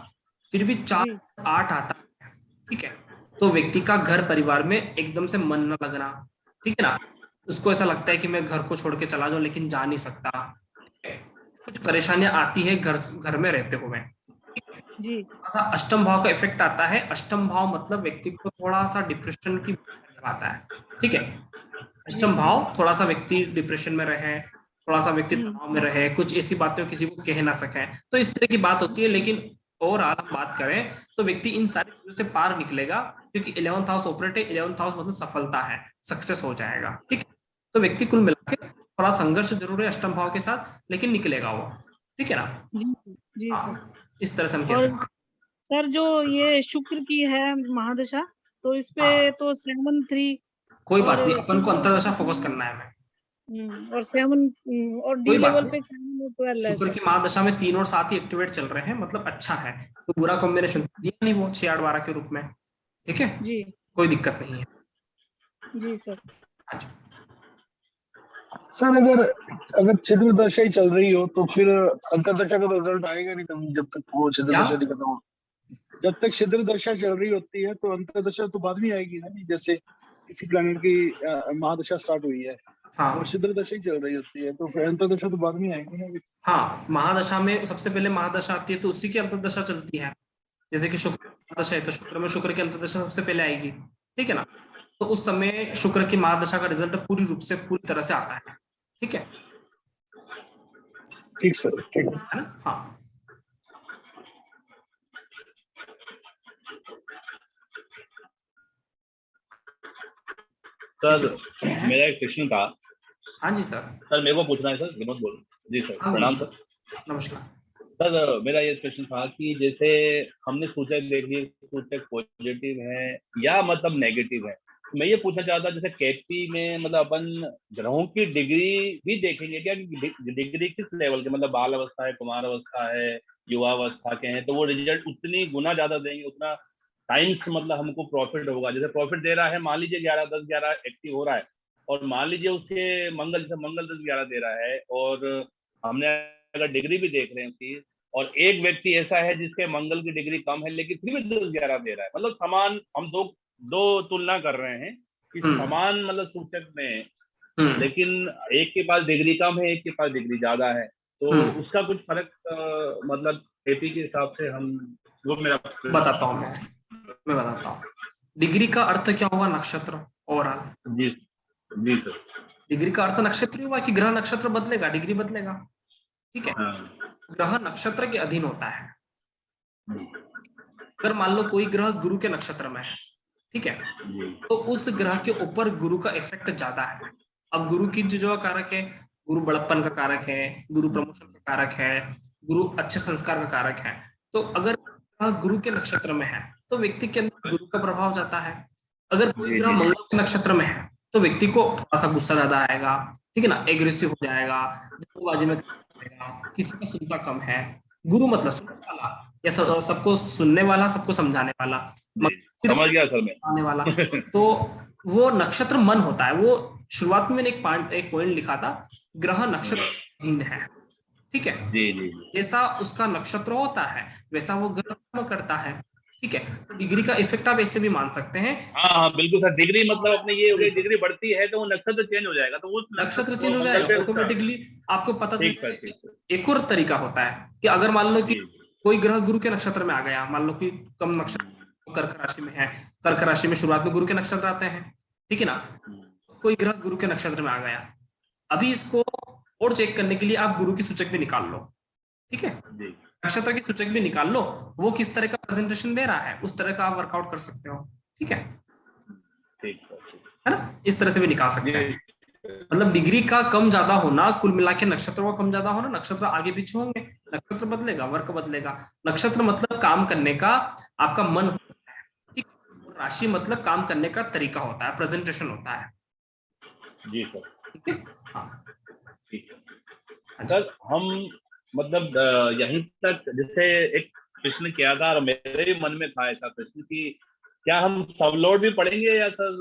फिर भी 4 8 आता है, ठीक है, तो व्यक्ति का घर परिवार में एकदम से मन न लगना, ठीक है ना। उसको ऐसा लगता है कि मैं घर को छोड़ के चला जाऊं लेकिन जा नहीं सकता, कुछ परेशानियां आती है घर में रहते हुए जी। ऐसा अष्टम भाव का इफेक्ट आता है। अष्टम भाव मतलब व्यक्ति को थोड़ा सा डिप्रेशन की आता है, ठीक है। अष्टम भाव थोड़ा सा व्यक्ति डिप्रेशन में रहे, थोड़ा सा व्यक्ति तनाव में रहे, कुछ ऐसी बातें किसी को कह ना सके, तो इस तरह की बात होती है। लेकिन ओवरऑल हम बात करें तो व्यक्ति इन सारी चीजों से पार निकलेगा, क्योंकि 11th हाउस ऑपरेट है। 11th हाउस मतलब सफलता है, सक्सेस हो जाएगा, ठीक है। तो व्यक्ति कुल मिला के थोड़ा संघर्ष जरूर है अष्टम भाव के साथ, लेकिन निकलेगा वो, ठीक है ना। जी सर। इस तरह से हम कह सकते हैं। सर जो ये शुक्र की है महादशा, तो इस पे तो 7 3 कोई बात नहीं, अपन को अंतरदशा फोकस करना है हमें। और 7 और डी लेवल पे 7 और 12 है। शुक्र की महादशा में 3 और 7 ही एक्टिवेट चल रहे हैं, मतलब अच्छा है, तो बुरा कॉम्बिनेशन दिया नहीं वो 6 8 12 के रूप में, ठीक है जी, कोई दिक्कत नहीं है जी सर। अच्छा। सर अगर छिद्र दशा ही चल रही हो तो फिर अंतरदशा का रिजल्ट आएगा नहीं कभी, जब तक वो छिद्र दशा नहीं खत्म हो। जब तक छिद्र दशा चल रही होती है तो अंतरदशा तो बाद में आएगी ना, नहीं जैसे किसी प्लैनेट की महादशा स्टार्ट हुई है, हाँ, और छिद्र दशा ही चल रही होती है, तो फिर अंतरदशा तो बाद में आएगी ना। हाँ, महादशा में सबसे पहले महादशा आती है तो उसी की अंतरदशा चलती है। जैसे कि शुक्र महादशा है तो शुक्र में शुक्र की अंतरदशा सबसे पहले आएगी, ठीक है ना। तो उस समय शुक्र की महादशा का रिजल्ट पूरी रूप से पूरी तरह से आता है, ठीक है। ठीक सर, ठीक है ना। हाँ, सर मेरा एक क्वेश्चन था। हाँ जी सर। सर मेरे को पूछना है सर, विनोद बोल। जी सर, प्रणाम सर। नमस्कार सर मेरा ये क्वेश्चन था कि जैसे हमने सूचक देख ली, सूचक पॉजिटिव है या मतलब नेगेटिव है, मैं ये पूछना चाहता जैसे केपी में मतलब अपन ग्रहों की डिग्री भी देखेंगे क्या, डिग्री किस लेवल के, मतलब बाल अवस्था है, कुमार अवस्था है, युवा अवस्था के हैं, तो वो रिजल्ट उतनी गुना ज्यादा देंगे, उतना टाइम्स मतलब हमको प्रॉफिट होगा। जैसे प्रॉफिट दे रहा है मान लीजिए 11 10 11 एक्टिव हो रहा है, और मान लीजिए उसके मंगल 10 11 दे रहा है, और हमने अगर डिग्री भी देख रहे हैं उसकी, और एक व्यक्ति ऐसा है जिसके मंगल की डिग्री कम है लेकिन फिर भी 10 11 दे रहा है, मतलब समान, हम दो तुलना कर रहे हैं कि समान मतलब सूचक में, लेकिन एक के पास डिग्री कम है, एक के पास डिग्री ज्यादा है, तो उसका कुछ फर्क मतलब एपी के हिसाब से हम, वो मेरा बताता हूँ मैं बताता हूँ। डिग्री का अर्थ क्या हुआ, नक्षत्र ओवरऑल। जी जी सर। डिग्री का अर्थ नक्षत्र हुआ कि ग्रह नक्षत्र बदलेगा, डिग्री बदलेगा, ठीक है। ग्रह नक्षत्र के अधीन होता है। अगर मान लो कोई ग्रह गुरु के नक्षत्र में है, ठीक है, तो उस ग्रह के ऊपर गुरु का इफेक्ट ज्यादा है। अब गुरु की जो कारक है, गुरु बड़प्पन का कारक है, गुरु प्रमोशन का कारक है, गुरु अच्छे संस्कार का कारक है। तो अगर गुरु के नक्षत्र में है तो व्यक्ति के अंदर गुरु का प्रभाव जाता है। अगर कोई ग्रह मंगल के नक्षत्र में है तो व्यक्ति को थोड़ा सा गुस्सा ज्यादा आएगा, ठीक है ना, एग्रेसिव हो जाएगा, जल्दबाजी में किसी का सुनता कम है। गुरु मतलब सुनने वाला या सबको सुनने वाला, सबको समझाने वाला, समझ गया सर मैं, आने वाला। तो वो नक्षत्र मन होता है। वो शुरुआत में मैंने एक पॉइंट लिखा था, ग्रह नक्षत्र है, ठीक है। जी जी। जैसा उसका नक्षत्र होता है वैसा वो ग्रह कर्म करता है, ठीक है। तो डिग्री का इफेक्ट आप ऐसे भी मान सकते हैं। हाँ बिल्कुल सर, डिग्री मतलब अपने ये हो गई, डिग्री बढ़ती है तो वो नक्षत्र चेंज हो जाएगा, तो वो नक्षत्र चेंज हो जाएगा ऑटोमेटिकली। आपको पता चलेगा। एक और तरीका होता है कि अगर मान लो कि कोई ग्रह गुरु के नक्षत्र में आ गया, मान लो कि कम नक्षत्र कर्क राशि में है, कर्क राशि में शुरुआत में गुरु के नक्षत्र आते हैं, ठीक है ना। कोई ग्रह गुरु के नक्षत्र में आ गया, अभी इसको और चेक करने के लिए आप गुरु की सूचक भी निकाल लो, ठीक है। जी नक्षत्र की सूचक भी निकाल लो, वो किस तरह का प्रेजेंटेशन दे रहा है उस तरह का आप वर्कआउट कर सकते हो। ठीक है, ठीक है ना, इस तरह से भी निकाल सकते हैं। जी मतलब डिग्री का कम ज्यादा होना, कुल मिला के नक्षत्र का कम ज्यादा होना, नक्षत्र आगे पीछे होंगे, नक्षत्र बदलेगा, वर्क बदलेगा। नक्षत्र मतलब काम करने का आपका मन होता है, ठीक। और राशि मतलब काम करने का तरीका होता है, प्रेजेंटेशन होता है। जी सर, ठीक है, हाँ ठीक है सर। हम मतलब यहीं तक जैसे एक प्रश्न किया था और मेरे भी मन में था ऐसा प्रश्न कि क्या हम सब लोड भी पढ़ेंगे या सर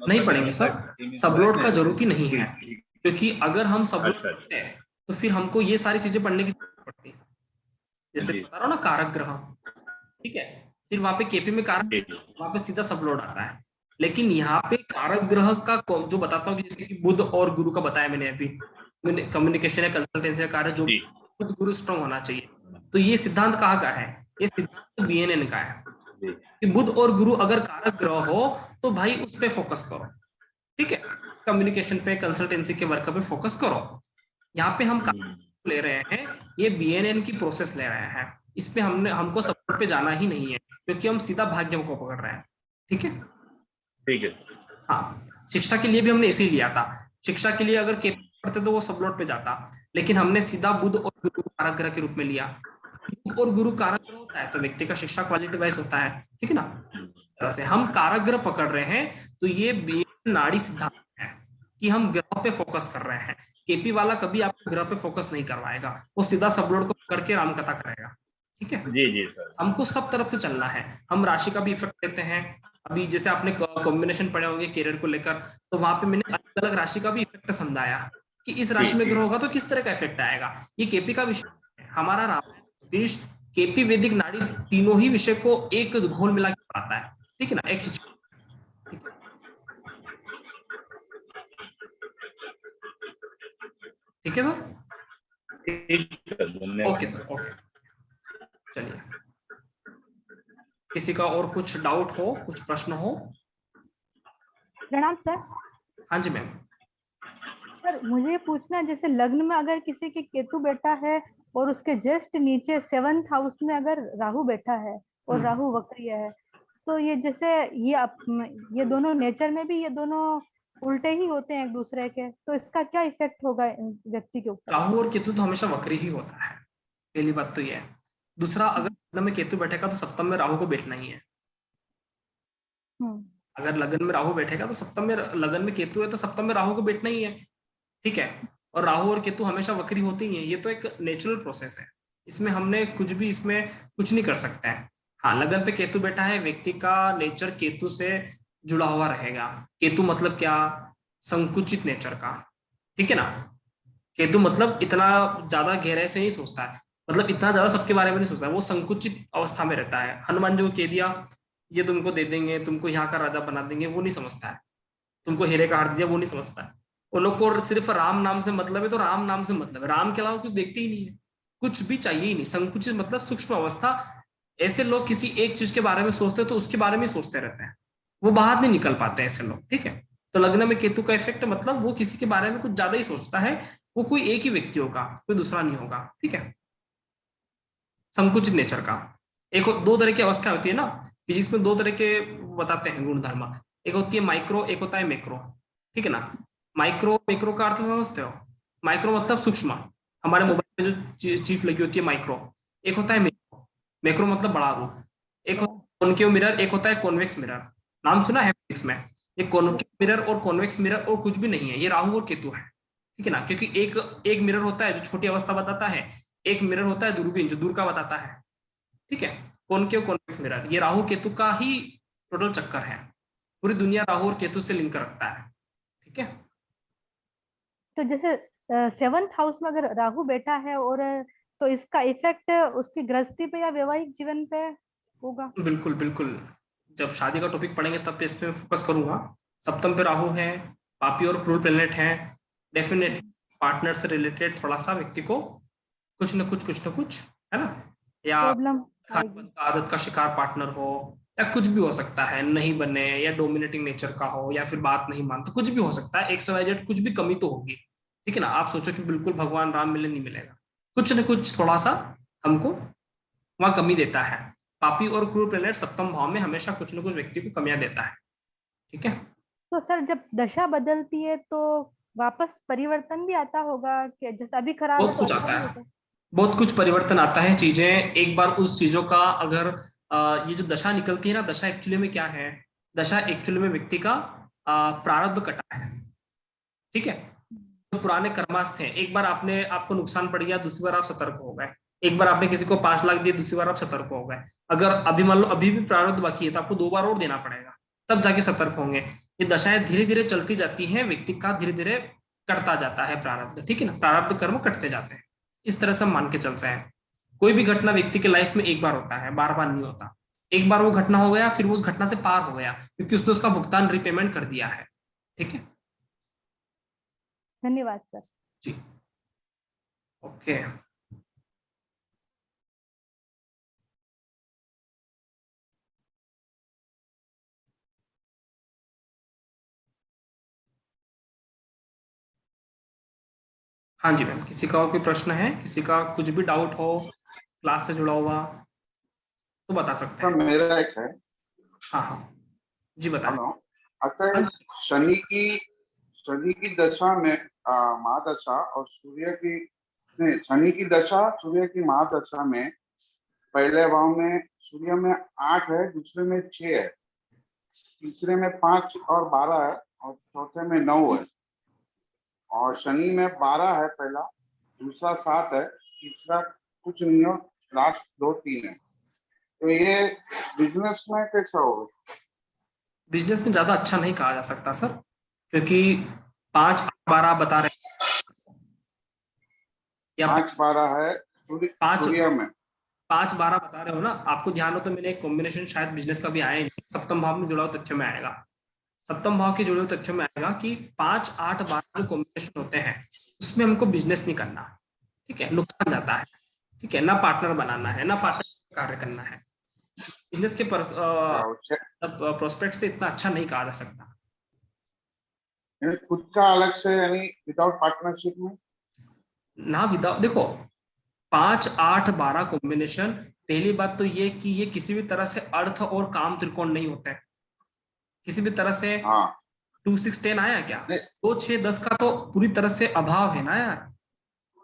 नहीं पढ़ेंगे सर, सबलोड का जरूरत ही नहीं है, क्योंकि अगर हम सबलोड अच्छा पढ़ते हैं तो फिर हमको ये सारी चीजें पढ़ने की जरूरत पड़ती है। जैसे जी बता रहा हूँ ना, कारक ग्रह, ठीक है, फिर वहां पे केपी में कारक, जी वहां पे सीधा सबलोड आता है। लेकिन यहाँ पे कारक ग्रह का जो बताता हूँ कि जैसे कि बुध और गुरु का बताया मैंने अभी, कम्युनिकेशन या कंसल्टेंसी का कार्य जो जी बुध गुरु स्ट्रॉन्ग होना चाहिए। तो ये सिद्धांत कहाँ का है? ये सिद्धांत बीएनएन का है जी कि बुध और गुरु अगर कारक ग्रह हो तो भाई उस पे फोकस करो। ठीक है, कम्युनिकेशन पे, कंसल्टेंसी के वर्क पे फोकस करो। यहाँ पे हम ले रहे हैं, ये बीएनएन की प्रोसेस ले रहे हैं, इस पे हमको सपोर्ट पे जाना ही नहीं है, क्योंकि हम सीधा भाग्य को पकड़ रहे हैं। ठीक है, ठीक है। हाँ, शिक्षा के लिए भी हमने इसे लिया था। शिक्षा के लिए अगर केपी पढ़ते तो वो सबलोट पे जाता, लेकिन हमने सीधा बुध और गुरु कारक ग्रह के रूप में लिया। बुध और गुरु कारक ग्रह होता है तो व्यक्ति का शिक्षा क्वालिटी वाइज होता है, ठीक है ना। तरह से हम कारक ग्रह पकड़ रहे हैं, तो ये नाड़ी सिद्धांत है कि हम ग्रह पे फोकस कर रहे हैं। केपी वाला कभी आपको ग्रह पे फोकस नहीं करवाएगा, वो सीधा सबलोड को पकड़ के रामकथा करेगा। ठीक है, जी जी सर, हमको सब तरफ से चलना है। हम राशि का भी इफेक्ट लेते हैं। अभी जैसे आपने कॉम्बिनेशन पढ़े होंगे कैरियर को लेकर, तो वहां पे मैंने अलग अलग राशि का भी इफेक्ट समझाया कि इस राशि में ग्रह होगा तो किस तरह का इफेक्ट आएगा। ये केपी का विषय है। हमारा रामायण, केपी, वैदिक, नाड़ी, तीनों ही विषय को एक घोल मिला के पढ़ाता है। ठीक है ना, एक ठीक है सर। ठीक है, धन्यवाद। ओके सर, ओके, चलिए, किसी का और कुछ डाउट हो, कुछ प्रश्न हो? प्रणाम सर। हाँ जी मैम। सर मुझे ये पूछना है, जैसे लग्न में अगर किसी के केतु बैठा है और उसके जस्ट नीचे 7th हाउस में अगर राहु बैठा है और राहु वक्रीय है, तो ये जैसे ये दोनों नेचर में भी ये दोनों उल्टे ही होते हैं एक दूसरे के, तो इसका क्या इफेक्ट होगा व्यक्ति के ऊपर? राहु और केतु तो हमेशा वक्री ही होता है, पहली बात तो ये है। दूसरा, अगर लग्न में केतु बैठेगा तो सप्तम में राहु को बैठना ही है। अगर लगन में राहु बैठेगा तो सप्तम में, लगन में केतु है तो सप्तम में राहु को बैठना ही है। ठीक है, और राहु और केतु हमेशा वक्री होते ही हैं, ये तो एक नेचुरल प्रोसेस है, इसमें हमने कुछ भी इसमें कुछ नहीं कर सकते हैं। हाँ, लगन पे केतु बैठा है, व्यक्ति का नेचर केतु से जुड़ा हुआ रहेगा। केतु मतलब क्या? संकुचित नेचर का। ठीक है ना, केतु मतलब इतना ज्यादा गहराई से नहीं सोचता है, मतलब इतना ज्यादा सबके बारे में नहीं सोचता है, वो संकुचित अवस्था में रहता है। हनुमान जी को कह दिया ये तुमको दे देंगे, तुमको यहाँ का राजा बना देंगे, वो नहीं समझता है। तुमको हीरे का हार दिया, वो नहीं समझता है। उन लोग को सिर्फ राम नाम से मतलब है, तो राम नाम से मतलब है, राम के अलावा कुछ देखते ही नहीं है, कुछ भी चाहिए ही नहीं। संकुचित मतलब सूक्ष्म अवस्था। ऐसे लोग किसी एक चीज के बारे में सोचते हैं तो उसके बारे में सोचते रहते हैं, वो बाहर नहीं निकल पाते ऐसे लोग। ठीक है, तो लग्न में केतु का इफेक्ट मतलब वो किसी के बारे में कुछ ज्यादा ही सोचता है, वो कोई एक ही व्यक्ति होगा, कोई दूसरा नहीं होगा। ठीक है, संकुचित नेचर का। एक दो तरह की अवस्था होती है ना, फिजिक्स में दो तरह के बताते हैं गुणधर्म, एक होती है माइक्रो, एक होता है मैक्रो। ठीक है ना, माइक्रो का अर्थ समझते हो? माइक्रो मतलब सूक्ष्म, हमारे मोबाइल में जो चीज लगी होती है माइक्रो। एक होता है मैक्रो, मैक्रो मतलब बड़ा रूप। एक होता है कॉनकेव मिरर, एक होता है कॉन्वेक्स मिरर। नाम सुना है फिजिक्स में? ये कॉनकेव मिरर और कॉन्वेक्स मिरर और कुछ भी नहीं है, ये राहु और केतु है। ठीक है ना, क्योंकि एक मिरर होता है जो छोटी अवस्था बताता है, एक मिरर होता है दूरबीन जो दूर का बताता है। ठीक है, कॉनकेव कॉन्वेक्स मिरर, ये राहु केतु का ही टोटल चक्कर है। पूरी दुनिया राहु और केतु से लिंक रखता है। ठीक है, तो जैसे 7th हाउस में अगर राहु बैठा है और तो इसका इफेक्ट उसकी गृहस्थी पे या वैवाहिक जीवन पे होगा? बिल्कुल बिल्कुल, जब शादी का टॉपिक पढ़ेंगे तब इस पे फोकस करूंगा। सप्तम पे राहु है, पापी और क्रूर प्लेनेट है, डेफिनेटली पार्टनर से रिलेटेड थोड़ा सा व्यक्ति को कुछ न कुछ है ना, या खानपान का आदत का शिकार पार्टनर हो, या कुछ भी हो सकता है, नहीं बने, या डोमिनेटिंग नेचर का हो, या फिर बात नहीं मानते, कुछ भी हो सकता है। XYZ कुछ भी कमी तो होगी। ठीक है ना, आप सोचो कि बिल्कुल भगवान राम मिले, नहीं मिलेगा, कुछ न कुछ थोड़ा सा हमको वहां कमी देता है। पापी और क्रूर प्लेनेट सप्तम भाव में हमेशा कुछ न कुछ व्यक्ति को कमियां देता है। ठीक है, तो सर जब दशा बदलती है तो वापस परिवर्तन भी आता होगा कि जैसे अभी खराब है बहुत तो कुछ अच्छा आता भी है, होता है? बहुत कुछ परिवर्तन आता है। चीजें एक बार उस चीजों का अगर ये जो दशा निकलती है ना, दशा एक्चुअली में क्या है, दशा एक्चुअली में व्यक्ति का प्रारब्ध कटा है। ठीक है, तो पुराने कर्मास्थ हैं, एक बार आपको नुकसान पड़ गया, दूसरी बार आप सतर्क हो गए। एक बार आपने किसी को 5 लाख दिए, दूसरी बार आप सतर्क हो गए। अगर अभी मान लो अभी भी प्रारब्ध बाकी है तो आपको 2 बार और देना पड़ेगा, तब जाके सतर्क होंगे। ये दशाएं धीरे धीरे चलती जाती हैं, व्यक्ति का धीरे धीरे कटता जाता है प्रारब्ध। ठीक है ना, प्रारब्ध कर्म कटते जाते हैं। इस तरह से हम मान के चलते हैं। कोई भी घटना व्यक्ति के लाइफ में एक बार होता है, बार बार नहीं होता। एक बार वो घटना हो गया, फिर वो उस घटना से पार हो गया, क्योंकि उसने उसका भुगतान रिपेमेंट कर दिया है। ठीक है, धन्यवाद सर। जी, ओके। हाँ जी मैम, किसी का और कोई प्रश्न है, किसी का कुछ भी डाउट हो क्लास से जुड़ा हुआ तो बता सकते सर हैं। मेरा एक है। हाँ हाँ जी बताएं। हेलो। अच्छा, हाँ जी। शनि की दशा में महादशा और सूर्य की नहीं, शनि की दशा सूर्य की महादशा में पहले भाव में सूर्य में 8 है, दूसरे में 6 है, तीसरे में 5 और 12 है, और चौथे में 9 है। और शनि में 12 है पहला, दूसरा 7 है, तीसरा कुछ नहीं है, लास्ट 2 3 है। तो ये बिजनेस में कैसा होगा? बिजनेस में ज्यादा अच्छा नहीं कहा जा सकता सर, क्योंकि 5 12 बता रहे या 5 12 है सूर्य में। 5 12 बता रहे हो ना, आपको ध्यान हो तो मैंने एक कॉम्बिनेशन शायद बिजनेस का भी आया ही नहीं, सप्तम भाव में जुड़ा हुआ तथ्य में आएगा। सप्तम भाव के जुड़े हुए तथ्यों में आएगा कि 5 8 12 जो कॉम्बिनेशन होते हैं उसमें हमको बिजनेस नहीं करना। ठीक है, नुकसान जाता है। ठीक है, ना पार्टनर बनाना है, ना पार्टनर कार्य करना है। बिजनेस के प्रोस्पेक्ट से इतना अच्छा नहीं कहा जा सकता। खुद का अलग से, यानी विदाउट पार्टनरशिप में ना विदाउट, देखो 5 8 12 कॉम्बिनेशन, पहली बात तो ये कि ये किसी भी तरह से अर्थ और काम त्रिकोण नहीं होते हैं। किसी भी तरह से 2 6 10 आया क्या? 2 6 10 का तो पूरी तरह से अभाव है ना यार,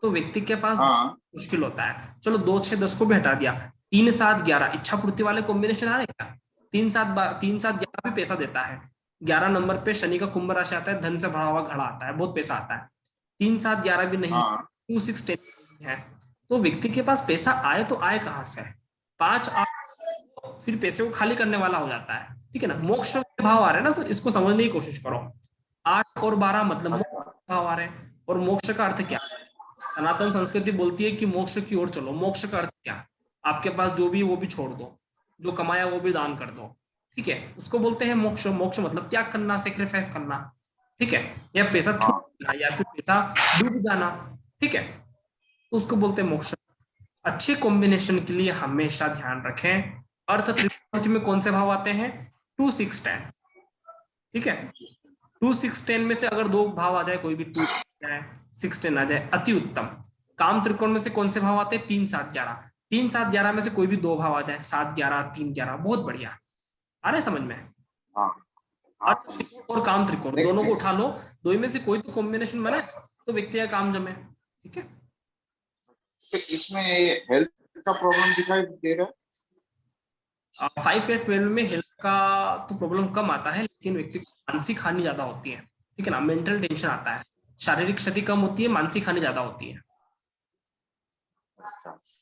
तो व्यक्ति के पास मुश्किल होता है। चलो 2 6 10 को भी हटा दिया, 3 7 11 इच्छा पूर्ति वाले कॉम्बिनेशन आ रहे क्या? 3 7 11 भी पैसा देता है। 11 नंबर पे शनि का कुंभ राशि आता है, धन से भरा हुआ घड़ा आता है, बहुत पैसा आता है। 3 7 11 भी नहीं, 2 6 10 है, तो व्यक्ति के पास पैसा आए तो आए कहाँ से? 5 8 फिर पैसे को खाली करने वाला हो जाता है। ठीक है ना, मोक्ष भाव आ रहे हैं ना सर, इसको समझने की कोशिश करो। 8 और 12 मतलब मोक्ष भाव आ रहे हैं, और मोक्ष का अर्थ क्या? सनातन संस्कृति बोलती है कि मोक्ष की ओर चलो। मोक्ष का अर्थ क्या? आपके पास जो भी वो भी छोड़ दो, जो कमाया वो भी दान कर दो। ठीक है, उसको बोलते हैं मोक्ष। मोक्ष मतलब त्याग करना, सेक्रीफाइस करना। ठीक है, या पैसा छूटना, या फिर पैसा डूब जाना। ठीक है, तो उसको बोलते हैं मोक्ष। अच्छे कॉम्बिनेशन के लिए हमेशा ध्यान रखें अर्थ त्रिकोण में कौन से भाव आते हैं? 2 6 10। ठीक है, 2 6 10 में से अगर 2 भाव आ जाए, कोई भी 2 जाए 6 10 आ जाए, अति उत्तम। काम त्रिकोण में से कौन से भाव आते हैं? 3 7 11। 3 7 11 में से कोई भी 2 भाव आ जाए, 7 11 3 11, बहुत बढ़िया। आ रहे समझ में? अर्थ त्रिकोण और काम त्रिकोण दोनों को उठा लो, दो में से कोई तो कॉम्बिनेशन बना तो व्यक्ति का काम जमे। ठीक है, इसमें हेल्थ का प्रॉब्लम दिखाई दे रहा है। 5 या 12 में हेल्थ का तो प्रॉब्लम कम आता है, लेकिन व्यक्ति को मानसिक हानि ज्यादा होती है। ठीक है ना, मेंटल टेंशन आता है। शारीरिक क्षति कम होती है, मानसिक हानि ज्यादा होती है।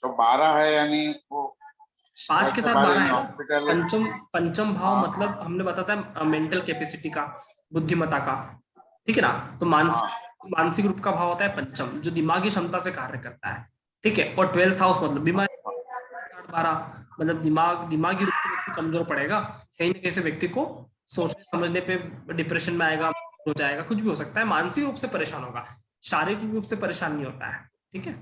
तो 12 है, यानी वो 5 के साथ 12 है ना। पंचम भाव मतलब हमने बताया था मेंटल कैपेसिटी का, बुद्धिमत्ता का। ठीक है ना, तो मानसिक रूप का भाव होता है पंचम, जो दिमागी क्षमता से कार्य करता है। ठीक है, और 12th हाउस मतलब बीमारी 12 मतलब दिमागी रूप से व्यक्ति कमजोर पड़ेगा। कहीं ना कहीं से व्यक्ति को सोचने समझने पे डिप्रेशन में आएगा, हो जाएगा, कुछ भी हो सकता है। मानसिक रूप से परेशान होगा, शारीरिक रूप से परेशान नहीं होता है। ठीक है,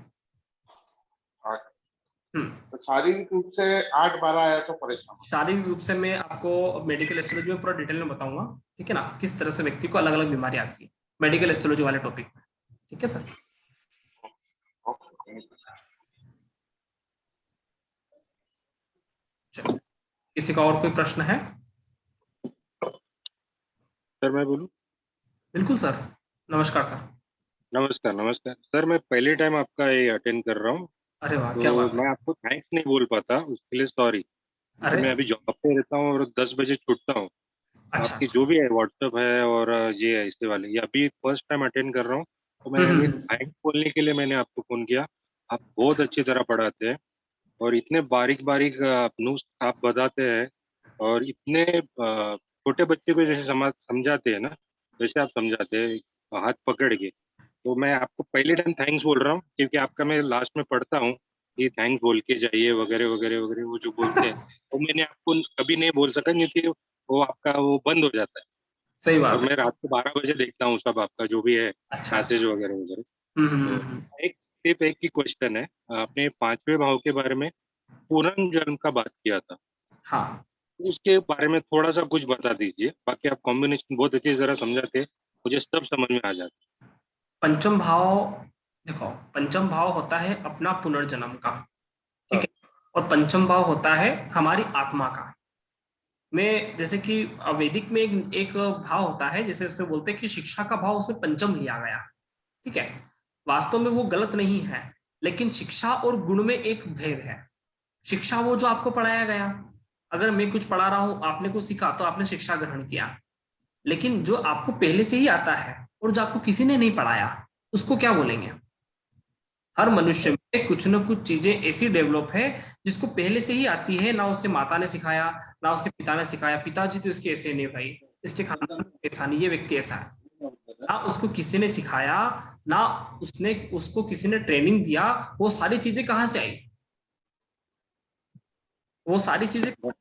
तो शारीरिक रूप से 8 12 आया तो परेशान। शारीरिक रूप से मैं आपको मेडिकल एस्ट्रोलॉजी में पूरा डिटेल में बताऊंगा। ठीक है ना, किस तरह से व्यक्ति को अलग अलग बीमारी आती है मेडिकल एस्ट्रोलॉजी वाले टॉपिक में। ठीक है सर। चलो, किसी का और कोई प्रश्न है? सर मैं बोलूं? बिल्कुल सर, नमस्कार सर। नमस्कार नमस्कार सर, मैं पहले टाइम आपका ये अटेंड कर रहा हूँ, अरे वाह, क्या तो बात है। मैं आपको थैंक्स नहीं बोल पाता, उसके लिए सॉरी। क्योंकि अरे मैं अभी जॉब पे रहता हूँ और 10 बजे छूटता हूँ। अच्छा आपकी अच्छा। जो भी है व्हाट्सएप है और ये है इसके वाले, ये अभी फर्स्ट टाइम अटेंड कर रहा हूँ, तो मैं ये हम्म। थैंक्स बोलने के लिए मैंने आपको फोन किया। आप बहुत अच्छा अच्छी तरह पढ़ाते हैं और इतने बारीक बारीक नुस्ख आप बताते हैं, और इतने छोटे बच्चे को जैसे समझाते हैं ना, जैसे आप समझाते हैं हाथ पकड़ के। तो मैं आपको पहले टाइम थैंक्स बोल रहा हूँ, क्योंकि आपका मैं लास्ट में पढ़ता हूँ कि थैंक्स बोल के जाइए वगैरह वगैरह वगैरह, वो जो बोलते हैं, तो मैंने आपको कभी नहीं बोल सका, क्योंकि वो आपका वो बंद हो जाता है। सही और बात है। मैं रात को 12 बजे देखता हूँ सब आपका जो भी है, अच्छा मैसेज अच्छा। वगैरह वगैरह। तो हम्म। एक सिर्फ एक ही क्वेश्चन है, आपने पांचवें भाव के बारे में पुनर्जन्म का बात किया था, हाँ, उसके बारे में थोड़ा सा कुछ बता दीजिए। बाकी आप कॉम्बिनेशन बहुत अच्छी तरह समझाते, मुझे सब समझ में आ जाता। पंचम भाव, देखो पंचम भाव होता है अपना पुनर्जन्म का, ठीक हाँ, है। और पंचम भाव होता है हमारी आत्मा का। में जैसे कि वैदिक में एक भाव होता है, जैसे इसमें बोलते हैं कि शिक्षा का भाव उसमें पंचम लिया गया, ठीक है। वास्तव में वो गलत नहीं है, लेकिन शिक्षा और गुण में एक भेद है। शिक्षा वो जो आपको पढ़ाया गया, अगर मैं कुछ पढ़ा रहा हूं, आपने कुछ सीखा तो आपने शिक्षा ग्रहण किया। लेकिन जो आपको पहले से ही आता है और जो आपको किसी ने नहीं पढ़ाया, उसको क्या बोलेंगे? हर मनुष्य में कुछ न कुछ चीजें ऐसी डेवलप है जिसको पहले से ही आती है, ना उसके माता ने सिखाया, ना उसके पिता ने सिखाया। पिताजी तो इसके ऐसे नहीं भाई, इसके खानदान में ऐसा नहीं, ये व्यक्ति ऐसा है। ना उसको किसी ने सिखाया, ना उसने उसको किसी ने ट्रेनिंग दिया। वो सारी चीजें कहाँ से आई? वो सारी चीजें, कोई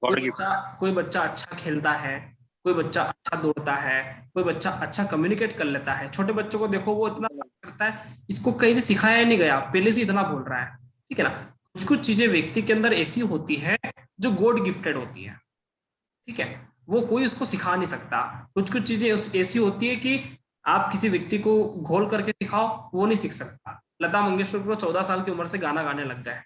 गॉड गिफ्ट। बच्चा अच्छा खेलता है, कोई बच्चा अच्छा दौड़ता है, कोई बच्चा अच्छा कम्युनिकेट कर लेता है। छोटे बच्चों को देखो, वो इतना करता है, इसको कहीं से सिखाया ही नहीं गया, पहले से इतना बोल रहा है, ठीक है ना। कुछ कुछ चीजें व्यक्ति के अंदर ऐसी होती है जो गॉड गिफ्टेड होती है, ठीक है। वो कोई उसको सिखा नहीं सकता। कुछ कुछ चीजें ऐसी होती है कि आप किसी व्यक्ति को घोल करके सिखाओ, वो नहीं सीख सकता। लता मंगेशकर को 14 साल की उम्र से गाना गाने लग गए,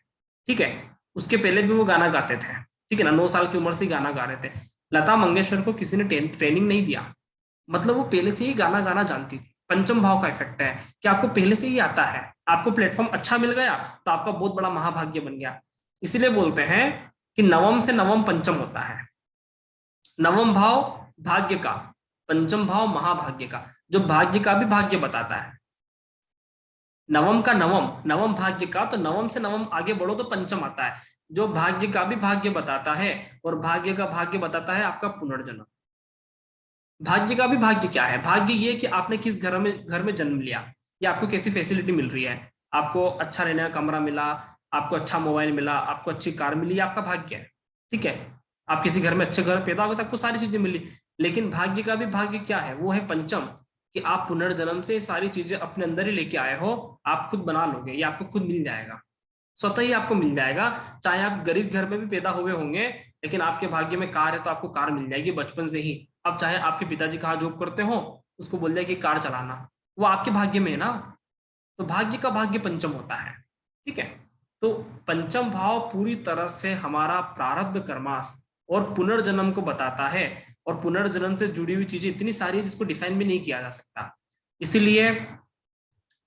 ठीक है। उसके पहले भी वो गाना गाते थे, ठीक है ना, 9 साल की उम्र से गाना गा रहे थे। लता मंगेशकर को किसी ने ट्रेनिंग नहीं दिया, मतलब वो पहले से ही गाना गाना जानती थी। पंचम भाव का इफेक्ट है कि आपको पहले से ही आता है, आपको प्लेटफॉर्म अच्छा मिल गया तो आपका बहुत बड़ा महाभाग्य बन गया। इसीलिए बोलते हैं कि नवम से नवम पंचम होता है। नवम भाव भाग्य का, पंचम भाव महाभाग्य का, जो भाग्य का भी भाग्य बताता है। नवम का नवम, नवम भाग्य का, तो नवम से नवम आगे बढ़ो तो पंचम आता है, जो भाग्य का भी भाग्य बताता है। और भाग्य का भाग्य बताता है आपका पुनर्जन्म। भाग्य का भी भाग्य क्या है? भाग्य ये कि आपने किस घर में जन्म लिया, या आपको कैसी फैसिलिटी मिल रही है। आपको अच्छा रहने का कमरा मिला, आपको अच्छा मोबाइल मिला, आपको अच्छी कार मिली, आपका भाग्य है, ठीक है। आप किसी घर में अच्छे घर पैदा हो गए तो आपको सारी चीजें मिली। लेकिन भाग्य का भी भाग्य क्या है? वो है पंचम, कि आप पुनर्जन्म से सारी चीजें अपने अंदर ही लेके आए हो। आप खुद बना लोगे, ये आपको खुद मिल जाएगा, स्वतः ही आपको मिल जाएगा। चाहे आप गरीब घर में भी पैदा हुए होंगे, लेकिन आपके भाग्य में कार है तो आपको कार मिल जाएगी बचपन से ही। अब चाहे आपके पिताजी कहाँ जॉब करते हो, उसको बोल दिया कि कार चलाना, वो आपके भाग्य में है ना। तो भाग्य का भाग्य पंचम होता है, ठीक है। तो पंचम भाव पूरी तरह से हमारा प्रारब्ध कर्मास और पुनर्जन्म को बताता है। और पुनर्जन्म से जुड़ी हुई चीजें इतनी सारी है जिसको डिफाइन भी नहीं किया जा सकता। इसीलिए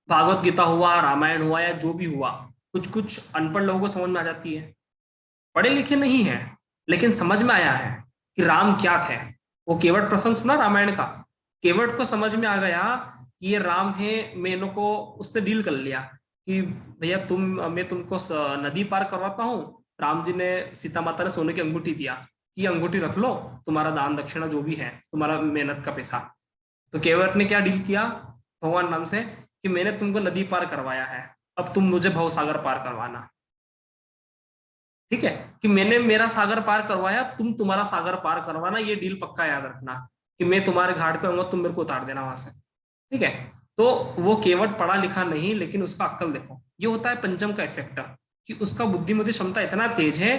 भागवत गीता हुआ, रामायण हुआ, या जो भी हुआ, कुछ कुछ अनपढ़ लोगों को समझ में आ जाती है। पढ़े लिखे नहीं है, लेकिन समझ में आया है कि राम क्या थे। वो केवट प्रसंग सुना रामायण का, केवट को समझ में आ गया कि ये राम है। मैंने को उसने डील कर लिया कि भैया मैं तुमको नदी पार करवाता हूँ। राम जी ने, सीता माता ने सोने की अंगूठी दिया कि अंगूठी रख लो, तुम्हारा दान दक्षिणा जो भी है, तुम्हारा मेहनत का पैसा। तो केवट ने क्या डील किया भगवान राम से, कि मैंने तुमको नदी पार करवाया है, अब तुम मुझे भव सागर पार करवाना, ठीक है। कि मैंने मेरा सागर पार करवाया, तुम तुम्हारा सागर पार करवाना, ये डील पक्का याद रखना, कि मैं तुम्हारे घाट पे आऊंगा, तुम मेरे को उतार देना वहां से, ठीक है। तो वो केवट पढ़ा लिखा नहीं, लेकिन उसका अक्ल देखो। ये होता है पंचम का इफेक्ट, कि उसका बुद्धिमती क्षमता इतना तेज है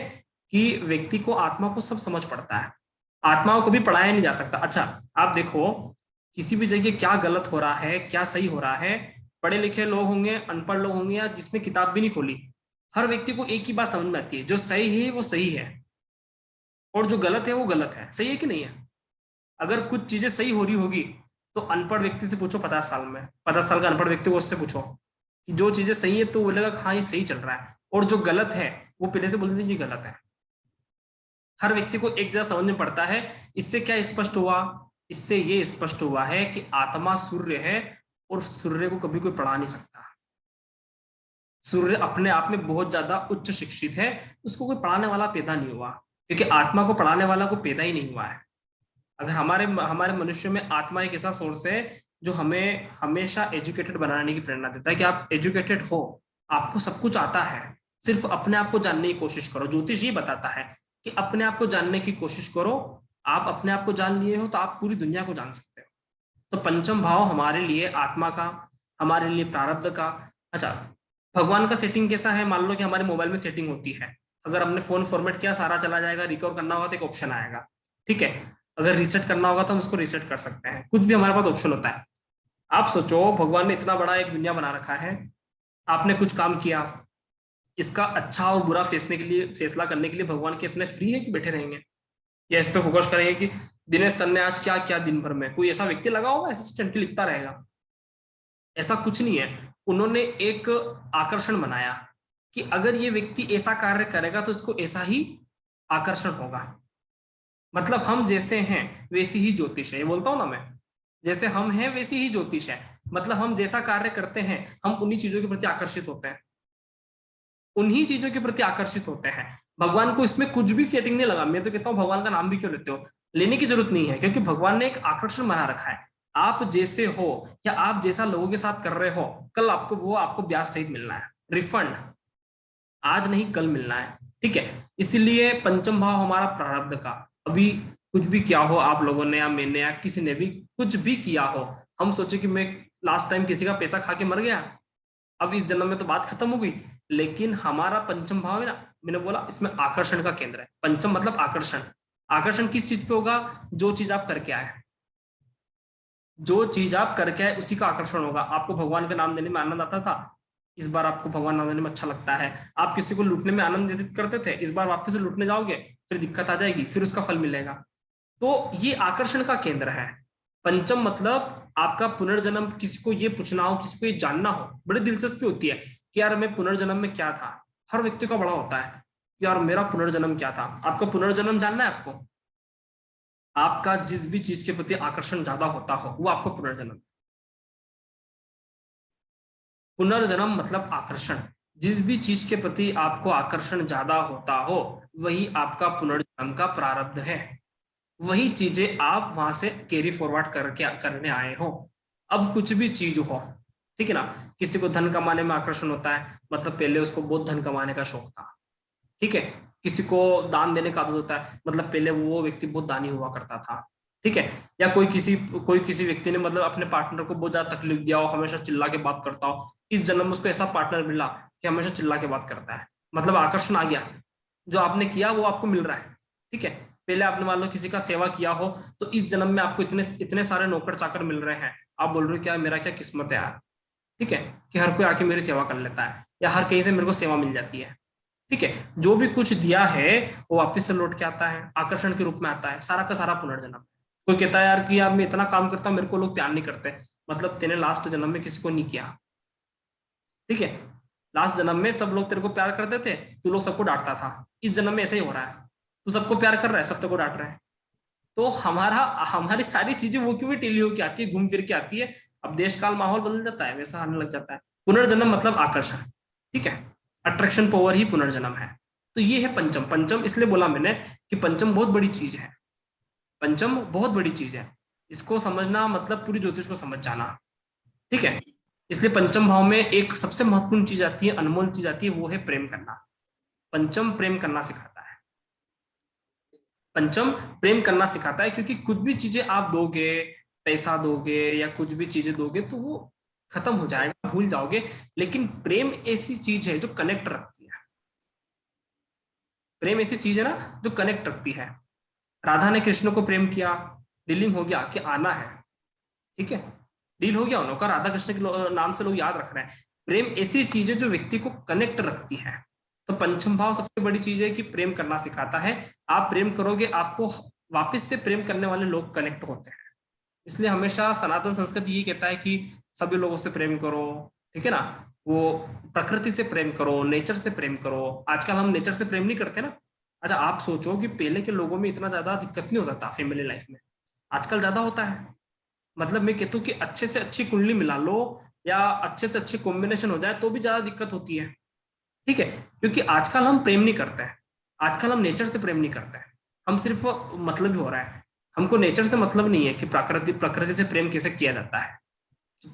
कि व्यक्ति को, आत्मा को सब समझ पड़ता है। आत्माओं को भी पढ़ाया नहीं जा सकता। अच्छा, आप देखो किसी भी जगह क्या गलत हो रहा है, क्या सही हो रहा है, पढ़े लिखे लोग होंगे, अनपढ़ लोग होंगे, या जिसने किताब भी नहीं खोली, हर व्यक्ति को एक ही बात समझ में आती है, जो सही है वो सही है, और जो गलत है वो गलत है। सही है कि नहीं है? अगर कुछ चीजें सही हो रही होगी तो अनपढ़ व्यक्ति से पूछो 50 साल में, 50 साल का अनपढ़ व्यक्ति को उससे पूछो कि जो चीजें सही है तो बोलेगा हाँ ये सही चल रहा है, और जो गलत है वो पहले से बोल देते ये गलत है। हर व्यक्ति को एक जगह समझ में पड़ता है। इससे क्या स्पष्ट हुआ? इससे ये स्पष्ट हुआ है कि आत्मा सूर्य है और सूर्य को कभी कोई पढ़ा नहीं सकता। सूर्य अपने आप में बहुत ज्यादा उच्च शिक्षित है, उसको कोई पढ़ाने वाला पैदा नहीं हुआ, क्योंकि आत्मा को पढ़ाने वाला को पैदा ही नहीं हुआ है। अगर हमारे मनुष्य में आत्मा एक ऐसा सोर्स है जो हमें हमेशा एजुकेटेड बनाने की प्रेरणा देता है कि आप एजुकेटेड हो, आपको सब कुछ आता है, सिर्फ अपने आप को जानने की कोशिश करो। ज्योतिष ये बताता है कि अपने आप को जानने की कोशिश करो, आप अपने आप को जान लिए हो तो आप पूरी दुनिया को जान सकते हो। तो पंचम भाव हमारे लिए आत्मा का, हमारे लिए प्रारब्ध का। अच्छा, भगवान का सेटिंग कैसा है? मान लो कि हमारे मोबाइल में सेटिंग होती है, अगर हमने फोन फॉर्मेट किया सारा चला जाएगा, रिकवर करना होगा तो एक ऑप्शन आएगा, ठीक है। अगर रीसेट करना होगा तो हम उसको रीसेट कर सकते हैं, कुछ भी हमारे पास ऑप्शन होता है। आप सोचो, भगवान ने इतना बड़ा एक दुनिया बना रखा है, आपने कुछ काम किया, इसका अच्छा और बुरा फैसला करने के लिए भगवान के इतने फ्री है कि बैठे रहेंगे या इस पे फोकस करेंगे कि दिनेश सर ने आज क्या क्या दिन भर में? कोई ऐसा व्यक्ति लगा होगा असिस्टेंट की लिखता रहेगा? ऐसा कुछ नहीं है। उन्होंने एक आकर्षण बनाया कि अगर ये व्यक्ति ऐसा कार्य करेगा तो इसको ऐसा ही आकर्षण होगा। मतलब हम जैसे हैं वैसी ही ज्योतिष है, ये बोलता हूं ना मैं, जैसे हम हैं वैसी ही ज्योतिष है। मतलब हम जैसा कार्य करते हैं हम उन्हीं चीजों के प्रति आकर्षित होते हैं, उन्हीं चीजों के प्रति आकर्षित होते हैं। भगवान को इसमें कुछ भी सेटिंग नहीं लगा। मैं तो कहता हूँ भगवान का नाम भी क्यों लेते हो, लेने की जरूरत नहीं है, क्योंकि भगवान ने एक आकर्षण बना रखा है। आप जैसे हो या आप जैसा लोगों के साथ कर रहे हो, कल आपको ब्याज सहित मिलना है, रिफंड आज नहीं कल मिलना है, ठीक है। इसलिए पंचम भाव हमारा प्रारब्ध का, अभी कुछ भी किया हो आप लोगों ने या मैंने या किसी ने भी कुछ भी किया हो, हम सोचे कि मैं लास्ट टाइम किसी का पैसा खा के मर गया, अब इस जन्म में तो बात खत्म हो गई, लेकिन हमारा पंचम भाव है ना, मैंने बोला इसमें आकर्षण का केंद्र है। पंचम मतलब आकर्षण। आकर्षण किस चीज पे होगा? जो चीज आप करके आए, जो चीज आप करके आए उसी का आकर्षण होगा। आपको भगवान का नाम देने में आनंद आता था, इस बार आपको भगवान नाम देने में अच्छा लगता है। आप किसी को लूटने में आनंद व्यतीत करते थे, इस बार वापस से लूटने जाओगे फिर दिक्कत आ जाएगी, फिर उसका फल मिलेगा। तो ये आकर्षण का केंद्र है। पंचम मतलब आपका पुनर्जन्म, किसी को ये पूछना हो, किसी को ये जानना हो, बड़ी दिलचस्पी होती है कि यार मैं पुनर्जन्म में क्या था। हर व्यक्ति का बड़ा होता है यार मेरा पुनर्जन्म क्या था। आपका पुनर्जन्म जानना है आपको? आपका जिस भी चीज के प्रति आकर्षण ज्यादा होता हो वो आपका पुनर्जन्म। पुनर्जन्म मतलब आकर्षण। जिस भी चीज के प्रति आपको आकर्षण ज्यादा होता हो वही आपका पुनर्जन्म का प्रारब्ध है, वही चीजें आप वहां से कैरी फॉरवर्ड करने आए हो। अब कुछ भी चीज हो, ठीक है ना, किसी को धन कमाने में आकर्षण होता है, मतलब पहले उसको बहुत धन कमाने का शौक था, ठीक है। किसी को दान देने का आदत होता है, मतलब पहले वो व्यक्ति बहुत दानी हुआ करता था, ठीक है। या कोई किसी व्यक्ति ने मतलब अपने पार्टनर को बहुत ज्यादा तकलीफ दिया हो, हमेशा चिल्ला के बात करता हो, इस जन्म में उसको ऐसा पार्टनर मिला कि हमेशा चिल्ला के बात करता है, मतलब आकर्षण आ गया। जो आपने किया वो आपको मिल रहा है, ठीक है। पहले आपने मान लो किसी का सेवा किया हो तो इस जन्म में आपको इतने सारे नौकर चाकर मिल रहे हैं, आप बोल रहे हो क्या मेरा क्या किस्मत है यार, ठीक है, कि हर कोई आके मेरी सेवा कर लेता है या हर कहीं से मेरे को सेवा मिल जाती है, ठीक है। जो भी कुछ दिया है वो वापस से लौट के आता है, आकर्षण के रूप में आता है, सारा का सारा पुनर्जन्म। कोई कहता है यार कि यार मैं इतना काम करता हूँ मेरे को लोग प्यार नहीं करते, मतलब तेने लास्ट जन्म में किसी को नहीं किया, ठीक है। लास्ट जन्म में सब लोग तेरे को प्यार करते थे, तू लोग सबको डांटता था, इस जन्म में ऐसे ही हो रहा है, तू सबको प्यार कर रहा है, सब तेरे को डांट रहा है। तो हमारी सारी चीजें वो क्यों भी टेली होकर आती है, घूम फिर के आती है। अब देश काल माहौल बदल जाता है, वैसा आने लग जाता है। पुनर्जन्म मतलब आकर्षण, ठीक है, अट्रैक्शन पावर ही पुनर्जन्म है। तो ये है पंचम। पंचम इसलिए बोला मैंने कि पंचम बहुत बड़ी चीज है, पंचम बहुत बड़ी चीज है, इसको समझना मतलब पूरी ज्योतिष को समझ जाना, ठीक है। इसलिए पंचम भाव में एक सबसे महत्वपूर्ण चीज आती है, अनमोल चीज आती है, वो है प्रेम करना। पंचम प्रेम करना सिखाता है, पंचम प्रेम करना सिखाता है, क्योंकि कुछ भी चीजें आप दोगे, पैसा दोगे या कुछ भी चीजें दोगे तो वो खत्म हो जाएगा, भूल जाओगे। लेकिन प्रेम ऐसी चीज है जो कनेक्ट रखती है, प्रेम ऐसी चीज है ना जो कनेक्ट रखती है। राधा ने कृष्ण को प्रेम किया, डीलिंग हो गया कि आना है, ठीक है, डील हो गया उनका, राधा कृष्ण के नाम से लोग याद रख रहे हैं। प्रेम ऐसी चीज है जो व्यक्ति को कनेक्ट रखती है। तो पंचम भाव सबसे बड़ी चीज है कि प्रेम करना सिखाता है। आप प्रेम करोगे, आपको वापस से प्रेम करने वाले लोग कनेक्ट होते हैं। इसलिए हमेशा सनातन संस्कृति ये कहता है कि सभी लोगों से प्रेम करो, ठीक है ना, वो प्रकृति से प्रेम करो, नेचर से प्रेम करो। आजकल हम नेचर से प्रेम नहीं करते ना। अच्छा, आप सोचो कि पहले के लोगों में इतना ज्यादा दिक्कत नहीं होता था फैमिली लाइफ में, आजकल ज्यादा होता है। मतलब मैं कहता हूँ कि अच्छे से अच्छी कुंडली मिला लो या अच्छे से अच्छे कॉम्बिनेशन हो जाए तो भी ज्यादा दिक्कत होती है, ठीक है, क्योंकि आजकल हम प्रेम नहीं करते हैं, आजकल हम नेचर से प्रेम नहीं करते हैं, हम सिर्फ मतलब ही हो रहा है। हमको नेचर से मतलब नहीं है कि प्रकृति से प्रेम कैसे किया जाता है।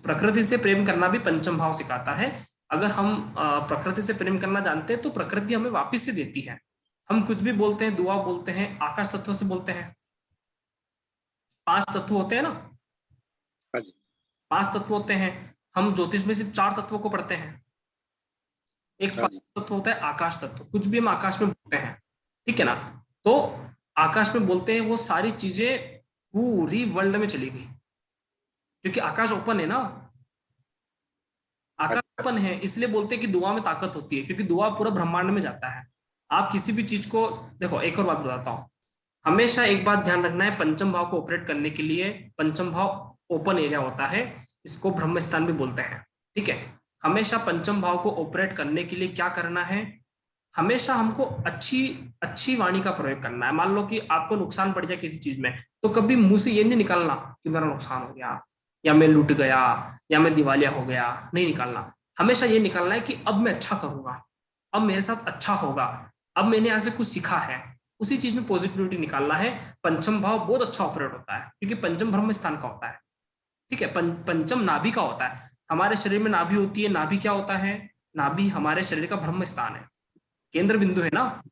प्रकृति से प्रेम करना भी पंचम भाव सिखाता है। अगर हम प्रकृति से प्रेम करना जानते हैं तो प्रकृति हमें वापिस से देती है। हम कुछ भी बोलते हैं, दुआ बोलते हैं, आकाश तत्व से बोलते हैं। 5 तत्व होते हैं ना, 5 तत्व होते हैं। हम ज्योतिष में सिर्फ 4 तत्वों को पढ़ते हैं। एक 5 तत्व होता है आकाश तत्व, कुछ भी हम आकाश में बोलते हैं, ठीक है ना। तो आकाश में बोलते हैं वो सारी चीजें पूरी वर्ल्ड में चली गई, क्योंकि आकाश ओपन है ना, आकाश ओपन है, इसलिए बोलते हैं कि दुआ में ताकत होती है, क्योंकि दुआ पूरा ब्रह्मांड में जाता है। आप किसी भी चीज को देखो, एक और बात बताता हूँ, हमेशा एक बात ध्यान रखना है, पंचम भाव को ऑपरेट करने के लिए पंचम भाव ओपन एरिया होता है, इसको ब्रह्म स्थान भी बोलते हैं, ठीक है। हमेशा पंचम भाव को ऑपरेट करने के लिए क्या करना है, हमेशा हमको अच्छी वाणी का प्रयोग करना है। मान लो कि आपको नुकसान पड़ जाए किसी चीज में, तो कभी मुंह से ये नहीं निकालना कि मेरा नुकसान हो गया, या मैं लूट गया, या मैं दिवालिया हो गया, नहीं निकालना। हमेशा ये निकालना है कि अब मैं अच्छा करूंगा, अब मेरे साथ अच्छा होगा, अब मैंने यहाँ से कुछ सीखा है, उसी चीज में पॉजिटिविटी निकालना है। पंचम भाव बहुत अच्छा ऑपरेट होता है, क्योंकि पंचम ब्रह्म स्थान का होता है, ठीक है। पंचम नाभि का होता है। हमारे शरीर में नाभि होती है, नाभि क्या होता है, नाभि हमारे शरीर का ब्रह्म स्थान है, केंद्र बिंदु है ना।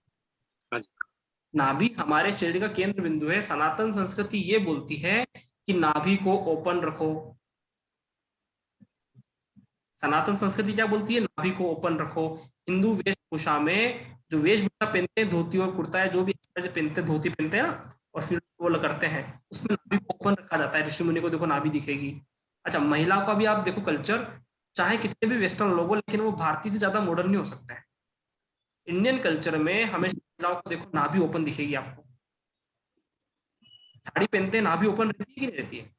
नाभि हमारे शरीर का केंद्र बिंदु है। सनातन संस्कृति ये बोलती है कि नाभि को ओपन रखो। सनातन संस्कृति क्या बोलती है, नाभि को ओपन रखो। हिंदू वेशभूषा में जो वेशभूषा पहनते हैं, धोती और कुर्ता है, जो भी पहनते हैं, धोती पहनते हैं ना, और फिर वो करते हैं, उसमें नाभि को ओपन रखा जाता है। ऋषि मुनि को देखो नाभि दिखेगी। अच्छा, महिलाओं का भी आप देखो कल्चर, चाहे कितने भी वेस्टर्न लोग हो, लेकिन वो भारतीय से ज्यादा मॉडर्न नहीं हो सकते हैं। इंडियन कल्चर में हमेशा महिलाओं को देखो नाभि ओपन दिखेगी आपको। साड़ी पहनते हैं, नाभि ओपन रहती है कि नहीं रहती है।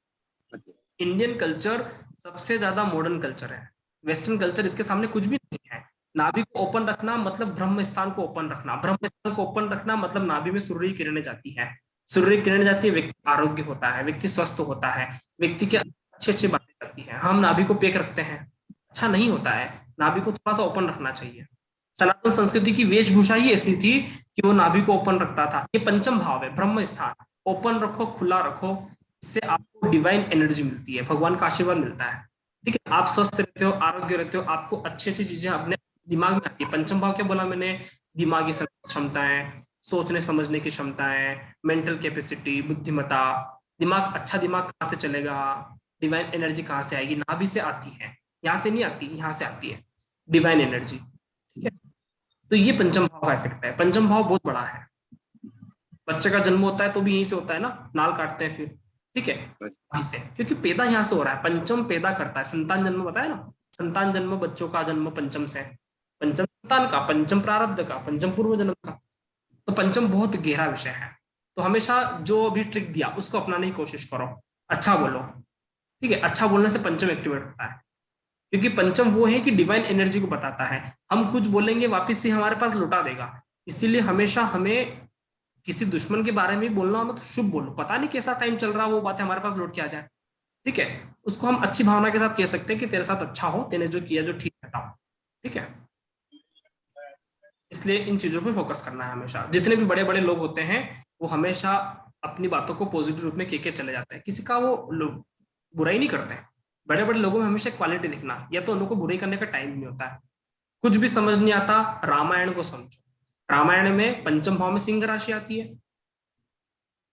इंडियन कल्चर सबसे ज्यादा मॉडर्न कल्चर है। वेस्टर्न कल्चर इसके सामने कुछ भी नहीं है। नाभि को ओपन रखना मतलब ब्रह्म स्थान को ओपन रखना, ब्रह्म स्थान को ओपन रखना मतलब नाभि में सूर्य की किरणें जाती है, सूर्य की किरणें जाती है, व्यक्ति आरोग्य होता है, व्यक्ति स्वस्थ होता है, व्यक्ति की अच्छी बातें करती है। हम नाभि को पेक रखते हैं, अच्छा नहीं होता है। नाभि को थोड़ा सा ओपन रखना चाहिए। सनातन संस्कृति की वेशभूषा ही ऐसी थी कि वो नाभि को ओपन रखता था। ये पंचम भाव है, ब्रह्म स्थान, ओपन रखो, खुला रखो, इससे आपको डिवाइन एनर्जी मिलती है, भगवान का आशीर्वाद मिलता है, ठीक है। आप स्वस्थ रहते हो, आरोग्य रहते हो, आपको अच्छी चीजें अपने दिमाग में आती है। पंचम भाव क्या बोला मैंने, दिमागी क्षमताएं, सोचने समझने की क्षमताएं, मेंटल कैपेसिटी, बुद्धिमत्ता, दिमाग, अच्छा दिमाग कहाँ से चलेगा, डिवाइन एनर्जी कहाँ से आएगी, नाभि से आती है, यहाँ से नहीं आती, यहाँ से आती है डिवाइन एनर्जी, ठीक है। तो ये पंचम भाव का इफेक्ट है। पंचम भाव बहुत बड़ा है। बच्चे का जन्म होता है तो भी यहीं से होता है ना, नाल काटते हैं फिर, ठीक है, से, क्योंकि पैदा यहाँ से हो रहा है। पंचम पैदा करता है, संतान जन्म बताया ना, संतान जन्म, बच्चों का जन्म पंचम से, पंचम संतान का, पंचम प्रारब्ध का, पंचम पूर्व जन्म का। तो पंचम बहुत गहरा विषय है। तो हमेशा जो भी ट्रिक दिया उसको अपनाने की कोशिश करो, अच्छा बोलो, ठीक है। अच्छा बोलने से पंचम एक्टिवेट होता है, क्योंकि पंचम वो है कि डिवाइन एनर्जी को बताता है। हम कुछ बोलेंगे वापिस से हमारे पास लौटा देगा। इसीलिए हमेशा हमें किसी दुश्मन के बारे में बोलना हो तो शुभ बोलो, पता नहीं कैसा टाइम चल रहा, वो बातें हमारे पास लौट के आ जाए, ठीक है। उसको हम अच्छी भावना के साथ कह सकते हैं कि तेरे साथ अच्छा हो, तेने जो किया जो ठीक हटाओ, ठीक है। इसलिए इन चीजों पे फोकस करना है हमेशा। जितने भी बड़े बड़े लोग होते हैं वो हमेशा अपनी बातों को पॉजिटिव रूप में कह चले जाते हैं, किसी का वो लोग बुराई नहीं करते हैं। बड़े बड़े लोगों में हमेशा क्वालिटी दिखना, या तो उनको बुराई करने का टाइम नहीं होता है। कुछ भी समझ नहीं आता, रामायण को समझो। रामायण में पंचम भाव में सिंह राशि आती है।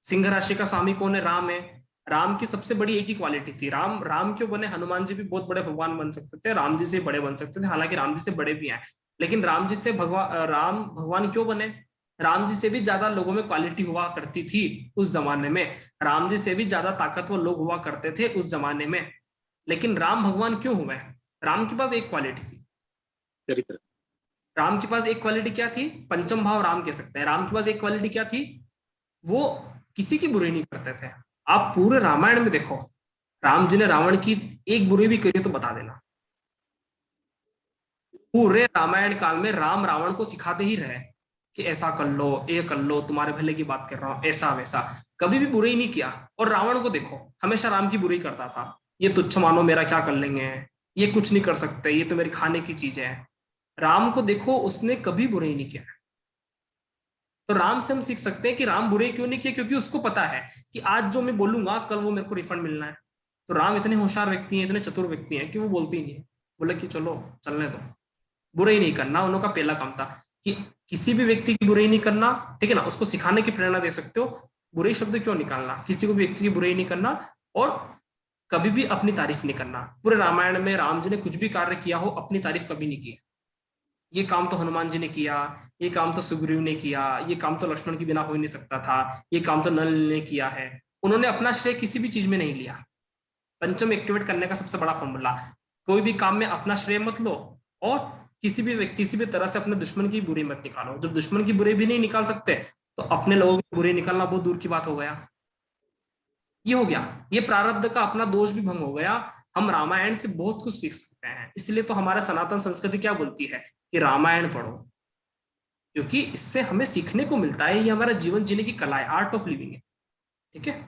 सिंह राशि का स्वामी कौन है, राम है। राम की सबसे बड़ी एक ही क्वालिटी थी, राम क्यों बने, हनुमान जी भी बहुत बड़े भगवान बन सकते थे, राम जी से बड़े बन सकते थे, हालांकि राम जी से बड़े भी हैं, लेकिन राम जी से राम भगवान क्यों बने, राम जी से भी ज्यादा लोगों में क्वालिटी हुआ करती थी उस जमाने में, राम जी से भी ज्यादा ताकतवर लोग हुआ करते थे उस जमाने में। लेकिन राम भगवान क्यों हुए, राम के पास एक क्वालिटी थी, चरित्र। राम के पास एक क्वालिटी क्या थी, पंचम भाव राम कह सकते हैं, राम के पास एक क्वालिटी क्या थी, वो किसी की बुराई नहीं करते थे। आप पूरे रामायण में देखो, राम जी ने रावण की एक बुराई भी करी तो बता देना। पूरे रामायण काल में राम रावण को सिखाते ही रहे कि ऐसा कर लो, ये कर लो, तुम्हारे भले की बात कर रहा हूं, ऐसा वैसा, कभी भी बुराई नहीं किया। और रावण को देखो, हमेशा राम की बुराई करता था, ये तुच्छ मानो, मेरा क्या कर लेंगे, ये कुछ नहीं कर सकते, ये तो मेरी खाने की चीज है। राम को देखो, उसने कभी बुराई नहीं किया। तो राम से हम सीख सकते हैं कि राम बुराई क्यों नहीं किया, क्योंकि उसको पता है कि आज जो मैं बोलूंगा कल वो मेरे को रिफंड मिलना है। तो राम इतने होशियार व्यक्ति हैं, इतने चतुर व्यक्ति हैं कि वो बोलते ही नहीं है, बोले कि चलो चलने दो, बुराई नहीं करना। उनका पहला काम था कि किसी भी व्यक्ति की बुराई नहीं करना, ठीक है ना, उसको सिखाने की प्रेरणा दे सकते हो, बुराई शब्द क्यों निकालना, किसी को भी व्यक्ति की बुराई नहीं करना, और कभी भी अपनी तारीफ नहीं करना। पूरे रामायण में राम जी ने कुछ भी कार्य किया हो, अपनी तारीफ कभी नहीं की। ये काम तो हनुमान जी ने किया, ये काम तो सुग्रीव ने किया, ये काम तो लक्ष्मण के बिना हो ही नहीं सकता था, ये काम तो नल ने किया है। उन्होंने अपना श्रेय किसी भी चीज में नहीं लिया। पंचम एक्टिवेट करने का सबसे बड़ा फॉर्मूला, कोई भी काम में अपना श्रेय मत लो, और किसी भी तरह से अपने दुश्मन की बुराई मत निकालो। जब दुश्मन की बुराई भी नहीं निकाल सकते तो अपने लोगों की बुराई निकालना बहुत दूर की बात हो गया। ये हो गया, ये प्रारब्ध का अपना दोष भी भंग हो गया। हम रामायण से बहुत कुछ सीख सकते हैं। इसलिए तो हमारा सनातन संस्कृति क्या बोलती है कि रामायण पढ़ो, क्योंकि इससे हमें सीखने को मिलता है। ये हमारा जीवन जीने की कला है, आर्ट ऑफ लिविंग है। ठीक है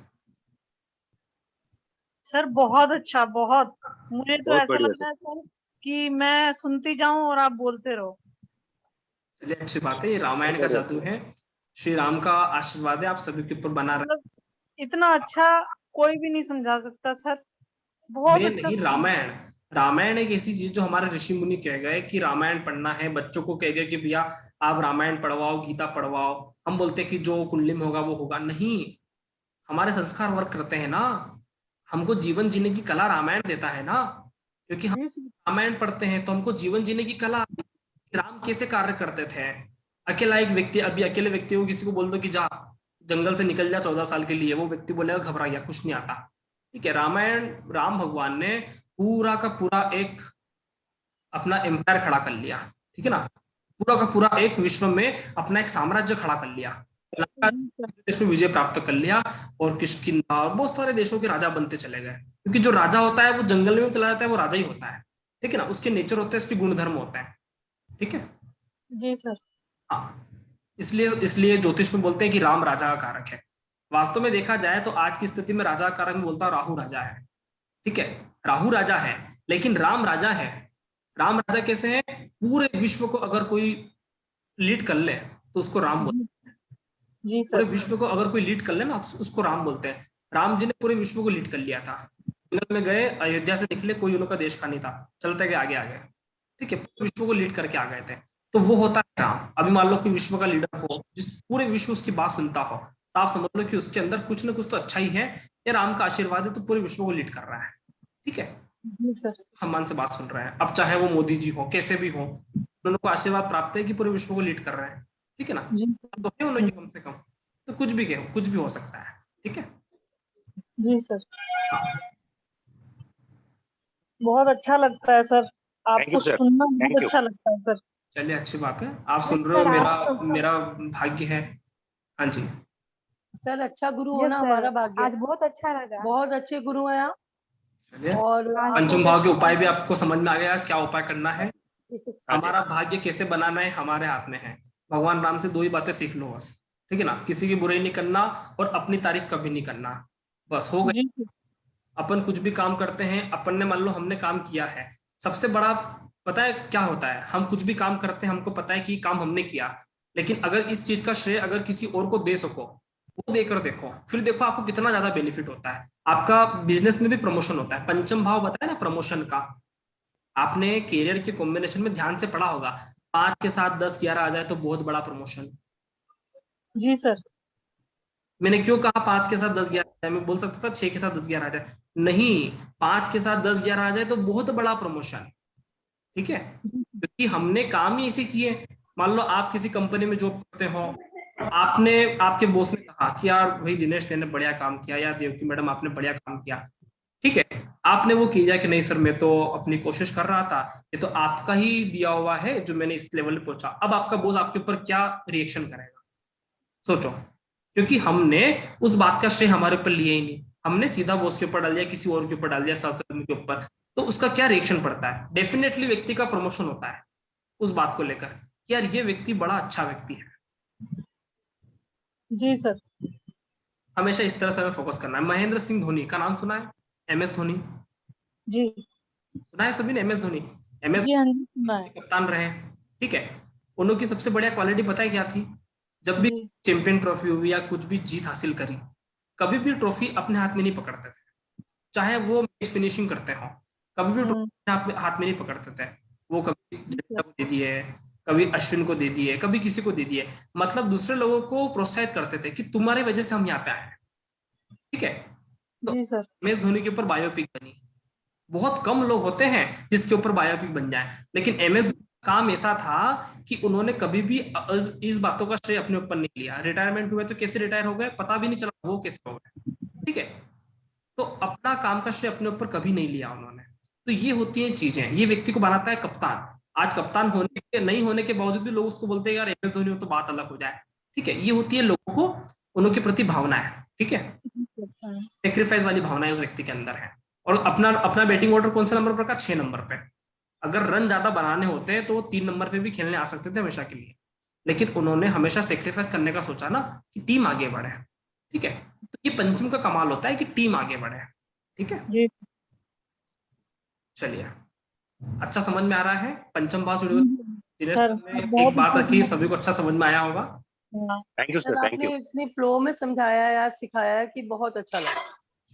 सर, बहुत अच्छा, बहुत। मुझे तो बहुत ऐसा बढ़िया लग रहा है सर कि मैं सुनती जाऊं और आप बोलते रहो। चलिए, अच्छी बात है, ये रामायण का जादू है, श्री राम का आशीर्वाद है आप सभी के ऊपर बना रहे। मतलब इतना अच्छा कोई भी नहीं समझा सकता सर, बहुत मैं अच्छा। नहीं, रामायण, रामायण एक ऐसी चीज जो हमारे ऋषि मुनि कह गए कि रामायण पढ़ना है। बच्चों को कह गए कि भैया आप रामायण पढ़वाओ, गीता पढ़वाओ। हम बोलते हैं कि जो कुंडली में होगा वो होगा, नहीं, हमारे संस्कार वर्क करते हैं ना। हमको जीवन जीने की कला रामायण देता है ना, क्योंकि हम रामायण पढ़ते हैं तो हमको जीवन जीने की कला, राम कैसे कार्य करते थे। अकेला एक व्यक्ति, अभी अकेले व्यक्ति को किसी को बोल दो कि जा जंगल से निकल जा 14 साल के लिए, वो व्यक्ति बोलेगा घबरा गया, कुछ नहीं आता। ठीक है, रामायण, राम भगवान ने पूरा का पूरा एक अपना एम्पायर खड़ा कर लिया। ठीक है ना, पूरा का पूरा एक विश्व में अपना एक साम्राज्य खड़ा कर लिया, इसमें विजय प्राप्त कर लिया, और किष्किंधा और बहुत सारे देशों के राजा बनते चले गए। क्योंकि जो राजा होता है वो जंगल में चला जाता है, वो राजा ही होता है। ठीक है ना, उसके नेचर होते हैं, उसके गुणधर्म होते हैं। ठीक है जी सर। हाँ, इसलिए ज्योतिष में बोलते हैं कि राम राजा का कारक है। वास्तव में देखा जाए तो आज की स्थिति में राजा का कारक में बोलता राहु राजा है। ठीक है, राहु राजा है, लेकिन राम राजा है। राम राजा कैसे है, पूरे विश्व को अगर कोई लीड कर ले तो उसको राम बोलते हैं। जी सर। पूरे विश्व को अगर कोई लीड कर ले ना तो उसको राम बोलते हैं। राम जी ने पूरे विश्व को लीड कर लिया था। जंगल में गए, अयोध्या से निकले, कोई उनका देश का नहीं था, चलते गए आगे आगे। ठीक है, पूरे विश्व को लीड करके आ गए थे, तो वो होता है राम। अभी मान लो कोई विश्व का लीडर हो, जिस पूरे विश्व उसकी बात सुनता हो, तो आप समझ लो कि उसके अंदर कुछ ना कुछ तो अच्छा ही है, या राम का आशीर्वाद है, तो पूरे विश्व को लीड कर रहा है। ठीक है, सम्मान से बात सुन रहे हैं। अब चाहे वो मोदी जी हो, कैसे भी हो, उनको आशीर्वाद प्राप्त है कि पूरे विश्व को लीड कर रहे हैं। ठीक है ना, तो है उन्होंने कम से कम, तो कुछ भी हो सकता है। ठीक है जी सर, बहुत अच्छा लगता है सर, आपको सुनना बहुत अच्छा लगता है सर। चलिए, अच्छी बात है, आप सुन रहे हो, मेरा भाग्य है। हाँ जी सर, अच्छा गुरु होना हमारा भाग्य। आज बहुत अच्छा लगा, बहुत अच्छे गुरु हैं आप। चलिए, और पंचम भाव के उपाय भी आपको समझ में आ गया, क्या उपाय करना है। हमारा भाग्य कैसे बनाना है हमारे हाथ में है। भगवान राम से 2 ही बातें सीख लो बस। ठीक है ना, किसी की बुराई नहीं करना और अपनी तारीफ कभी नहीं करना, बस हो गई। अपन कुछ भी काम करते हैं, अपन ने मान लो हमने काम किया है, सबसे बड़ा पता है क्या होता है, हम कुछ भी काम करते हैं, हमको पता है कि काम हमने किया, लेकिन अगर इस चीज का श्रेय अगर किसी और को दे सको, वो देकर देखो, फिर देखो आपको कितना ज्यादा बेनिफिट होता है। आपका बिजनेस में भी प्रमोशन होता है। पंचम भाव बताया ना प्रमोशन का, आपने कैरियर के कॉम्बिनेशन में ध्यान से पढ़ा होगा, 5 के साथ 10 11 आ जाए तो बहुत बड़ा प्रमोशन। जी सर। मैंने क्यों कहा 5 के साथ 10 11 आ जाए, मैं बोल सकता था 6 के साथ 10 11 आ जाए, नहीं, 5 के साथ 10 11 आ जाए तो बहुत बड़ा प्रमोशन। ठीक है, क्योंकि हमने काम ही इसे किए। मान लो आप किसी कंपनी में जॉब करते हो, आपके बॉस ने कहा कि यार भाई दिनेश तेने बढ़िया काम किया, या देवकी मैडम आपने बढ़िया काम किया। ठीक है, आपने वो किया कि नहीं सर मैं तो अपनी कोशिश कर रहा था, ये तो आपका ही दिया हुआ है जो मैंने इस लेवल पे पहुंचा। अब आपका बॉस आपके ऊपर क्या रिएक्शन करेगा, सोचो, क्योंकि हमने उस बात का श्रेय हमारे ऊपर लिया ही नहीं, हमने सीधा बॉस के ऊपर डाल दिया, किसी और के ऊपर डाल दिया, सहकर्मी के ऊपर, तो उसका क्या रिएक्शन पड़ता है? डेफिनेटली व्यक्ति का प्रमोशन होता है उस बात को लेकर कि यार ये व्यक्ति बड़ा अच्छा व्यक्ति है। जी सर। हमेशा इस तरह से हमें फोकस करना है। महेंद्र सिंह धोनी का नाम सुना है? MS धोनी जी सुना है सभी ने? MS धोनी, MS जी हाँ जी सुना है। कप्तान रहे, ठीक है। उनकी सबसे बढ़िया क्वालिटी पता है क्या थी? जब भी जी चैंपियन ट्रॉफी हुई या कुछ भी जीत हासिल करी, कभी भी ट्रॉफी अपने हाथ में नहीं पकड़ते थे, चाहे वो मैच फिनिशिंग करते हो, कभी भी ट्रॉफी हाथ में नहीं पकड़ते थे। वो कभी जडेजा को दे दिए, कभी अश्विन को दे दिए, कभी किसी को दे दिए, मतलब दूसरे लोगों को प्रोत्साहित करते थे कि तुम्हारे वजह से हम यहाँ पे आए, ठीक है। तो जी सर। MS धोनी के ऊपर बायोपिक बनी, बहुत कम लोग होते हैं जिसके ऊपर बायोपिक बन जाए, लेकिन MS धोनी का काम ऐसा था कि उन्होंने कभी भी इस बातों का श्रेय अपने ऊपर नहीं लिया। रिटायरमेंट हुए तो कैसे रिटायर हो गए पता भी नहीं चला वो कैसे हो गए, ठीक है। तो अपना काम का श्रेय अपने ऊपर कभी नहीं लिया उन्होंने। तो ये होती हैं चीजें, ये व्यक्ति को बनाता है कप्तान। आज कप्तान होने के नहीं होने के बावजूद भी लोग उसको बोलते हैं यार MS धोनी हो तो बात अलग हो जाए, ठीक है। ये होती है लोगों को, उनके प्रति भावना है, ठीक है, सेक्रीफाइस वाली भावना उस व्यक्ति के अंदर है। और अपना अपना बैटिंग ऑर्डर कौन सा नंबर पर का? 6 नंबर पे। अगर रन ज्यादा बनाने होते हैं तो 3 नंबर पे भी खेलने आ सकते थे हमेशा के लिए, लेकिन उन्होंने हमेशा सेक्रीफाइस करने का सोचा ना कि टीम आगे बढ़े, ठीक है। तो ये पंचम का कमाल होता है कि टीम आगे बढ़े, ठीक है जी चलिए, अच्छा समझ में आ रहा है पंचम भाव वीडियो दिनेश सर, सर ने बहुत एक बात अच्छा रखी, समझ- सभी को अच्छा समझ में आया होगा। हाँ, thank you sir sir, thank you. आपने इतनी फ्लो में समझाया या सिखाया है कि बहुत अच्छा लगा।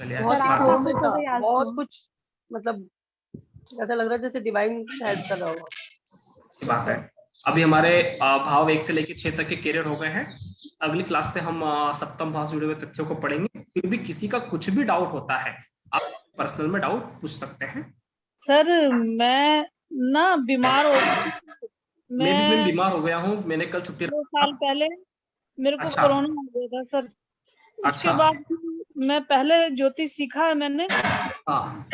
चलिए बहुत अच्छी सर, ही आप बात फ्लो है, में लोगों था, को भी आज बहुत कुछ, मतलब ऐसा लग रहा है जैसे डिवाइन हेल्प कर रहा होगा। अच्छी बात है। अभी हमारे भाव 1 से लेकर 6 तक के कैरियर हो गए हैं। अगली क्लास से हम सप्तम भाव से जुड़े हुए तथ्यों को पढ़ेंगे। फिर भी किसी का कुछ भी डाउट होता है आप पर्सनल में डाउट पूछ सकते हैं। सर मैं ना बीमार हो गई। मैं भी मैं बीमार हो गया हूँ, मैंने कल छुट्टी 2 रखा साल था। पहले मेरे को अच्छा कोरोना हो गया था सर। उसके अच्छा, बाद मैं पहले ज्योतिष सीखा है मैंने, हाँ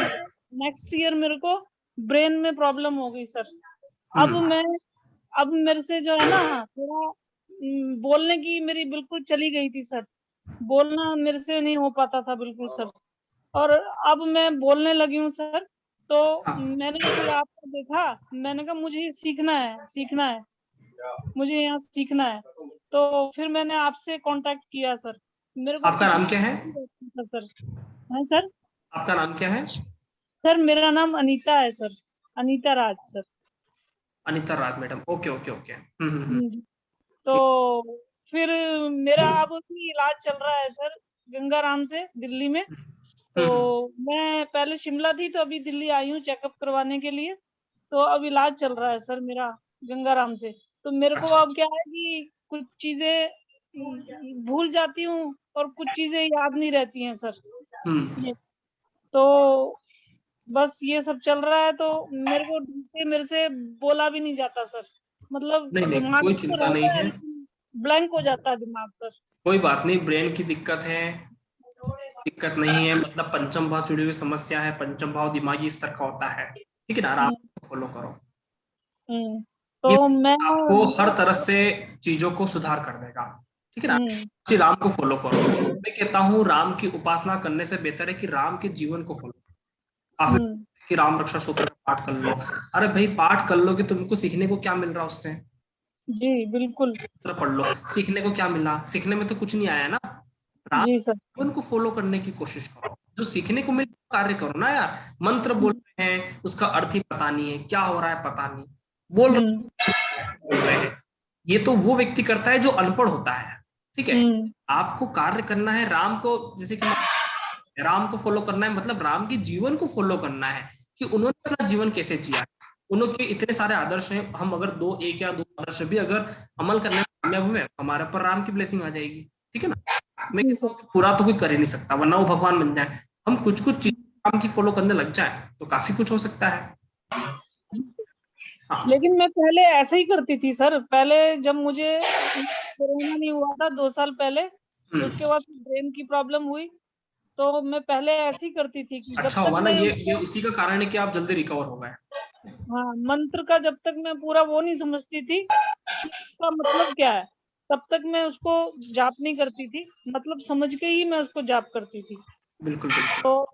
नेक्स्ट ईयर मेरे को ब्रेन में प्रॉब्लम हो गई सर। अब मेरे से जो है ना थोड़ा बोलने की मेरी बिल्कुल चली गई थी सर, बोलना मेरे से नहीं हो पाता था बिल्कुल सर। और अब मैं बोलने लगी हूँ सर। तो मैंने फिर आपको देखा, मैंने कहा मुझे सीखना है, मुझे यहाँ सीखना है। तो फिर मैंने आपसे कांटेक्ट किया सर। मेरे को आपका कुछ नाम क्या है? था सर। हाँ सर। आपका नाम क्या है? सर मेरा नाम अनीता है सर, अनीता राज सर। अनीता राज मैडम, ओके ओके ओके। तो फिर मेरा अब भी इलाज चल रहा है सर गंगाराम से दिल्ली में। तो मैं पहले शिमला थी तो अभी दिल्ली आई हूँ चेकअप करवाने के लिए। तो अब इलाज चल रहा है सर मेरा गंगाराम से। तो मेरे को अच्छा अब क्या है कि कुछ चीजें भूल जाती हूँ और कुछ चीजें याद नहीं रहती हैं सर। ये तो बस ये सब चल रहा है। तो मेरे को मेरे से बोला भी नहीं जाता सर, मतलब नहीं नहीं, दिमाग कोई में तो चिंता नहीं रहता है है, लेकिन ब्लैंक हो जाता है दिमाग सर। कोई बात नहीं। ब्रेन की दिक्कत है, दिक्कत नहीं है, मतलब पंचम भाव जुड़ी हुई समस्या है। पंचम भाव दिमागी स्तर का होता है, ठीक है ना, आराम से फॉलो करो। ये तो मैं आपको हर तरह से चीजों को सुधार कर देगा, ठीक है ना। श्री राम को फॉलो करो। मैं कहता हूँ राम की उपासना करने से बेहतर है कि राम के जीवन को फॉलो। काफी कि राम रक्षा सूत्र का पाठ कर लो। अरे भाई पाठ कर लो कि तुमको सीखने को क्या मिल रहा है उससे? जी बिल्कुल पढ़ लो, सीखने को क्या मिला? सीखने में तो कुछ नहीं आया ना। राम जी सर। जीवन को फॉलो करने की कोशिश करो, जो सीखने को मिले कार्य करो ना यार। मंत्र बोल रहे हैं उसका अर्थ ही पता नहीं है, क्या हो रहा है पता नहीं, बोल रहे हैं। ये तो वो व्यक्ति करता है जो अनपढ़ होता है, ठीक है। आपको कार्य करना है राम को, जैसे कि राम को फॉलो करना है, मतलब राम के जीवन को फॉलो करना है कि उन्होंने अपना जीवन कैसे जिया। उनके इतने सारे आदर्श हैं, हम अगर एक या दो आदर्श भी अगर अमल करने में कामयाब हुए हमारे पर राम की ब्लेसिंग आ जाएगी, ठीक है ना। मैं कहता हूँ पूरा तो कोई कर ही नहीं सकता, वरना वो भगवान बन जाए। हम कुछ कुछ चीजें राम की फॉलो करने लग जाए तो काफी कुछ हो सकता है। हाँ। लेकिन मैं पहले ऐसे ही करती थी सर। पहले जब मुझे कोरोना नहीं हुआ था 2 साल पहले, उसके बाद ब्रेन की प्रॉब्लम हुई तो मैं पहले ऐसी करती थी कि जब अच्छा तक हुआ ना, मैं ये उसी का कारण है कि आप जल्दी रिकवर हो गए। हाँ, मंत्र का जब तक मैं पूरा वो नहीं समझती थी कि उसका मतलब क्या है, तब तक मैं उसको जाप नहीं करती थी, मतलब समझ के ही मैं उसको जाप करती थी। बिल्कुल बिल्कुल, तो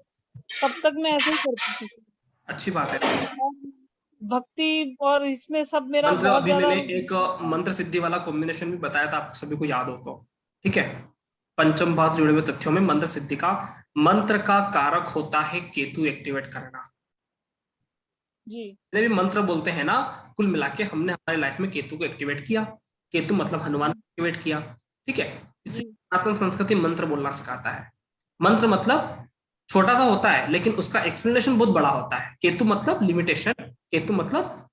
तब तक मैं ऐसे ही करती थी। अच्छी बात है। और भक्ति और इसमें सब मेरा मंत्र, बहुत अभी ज्यादा मैंने एक मंत्र सिद्धि वाला कॉम्बिनेशन भी बताया था, आपको सभी को याद हो तो, ठीक है। पंचम भाव से जुड़े हुए तथ्यों में मंत्र सिद्धि का, मंत्र का कारक होता है केतु एक्टिवेट करना। जी जितने भी मंत्र बोलते हैं ना, कुल मिला के हमने हमारी लाइफ में केतु को एक्टिवेट किया। केतु मतलब हनुमान को एक्टिवेट किया, ठीक है। इससे जी सनातन संस्कृति मंत्र बोलना सिखाता है। मंत्र मतलब छोटा सा होता है लेकिन उसका एक्सप्लेनेशन बहुत बड़ा होता है। केतु मतलब लिमिटेशन, केतु मतलब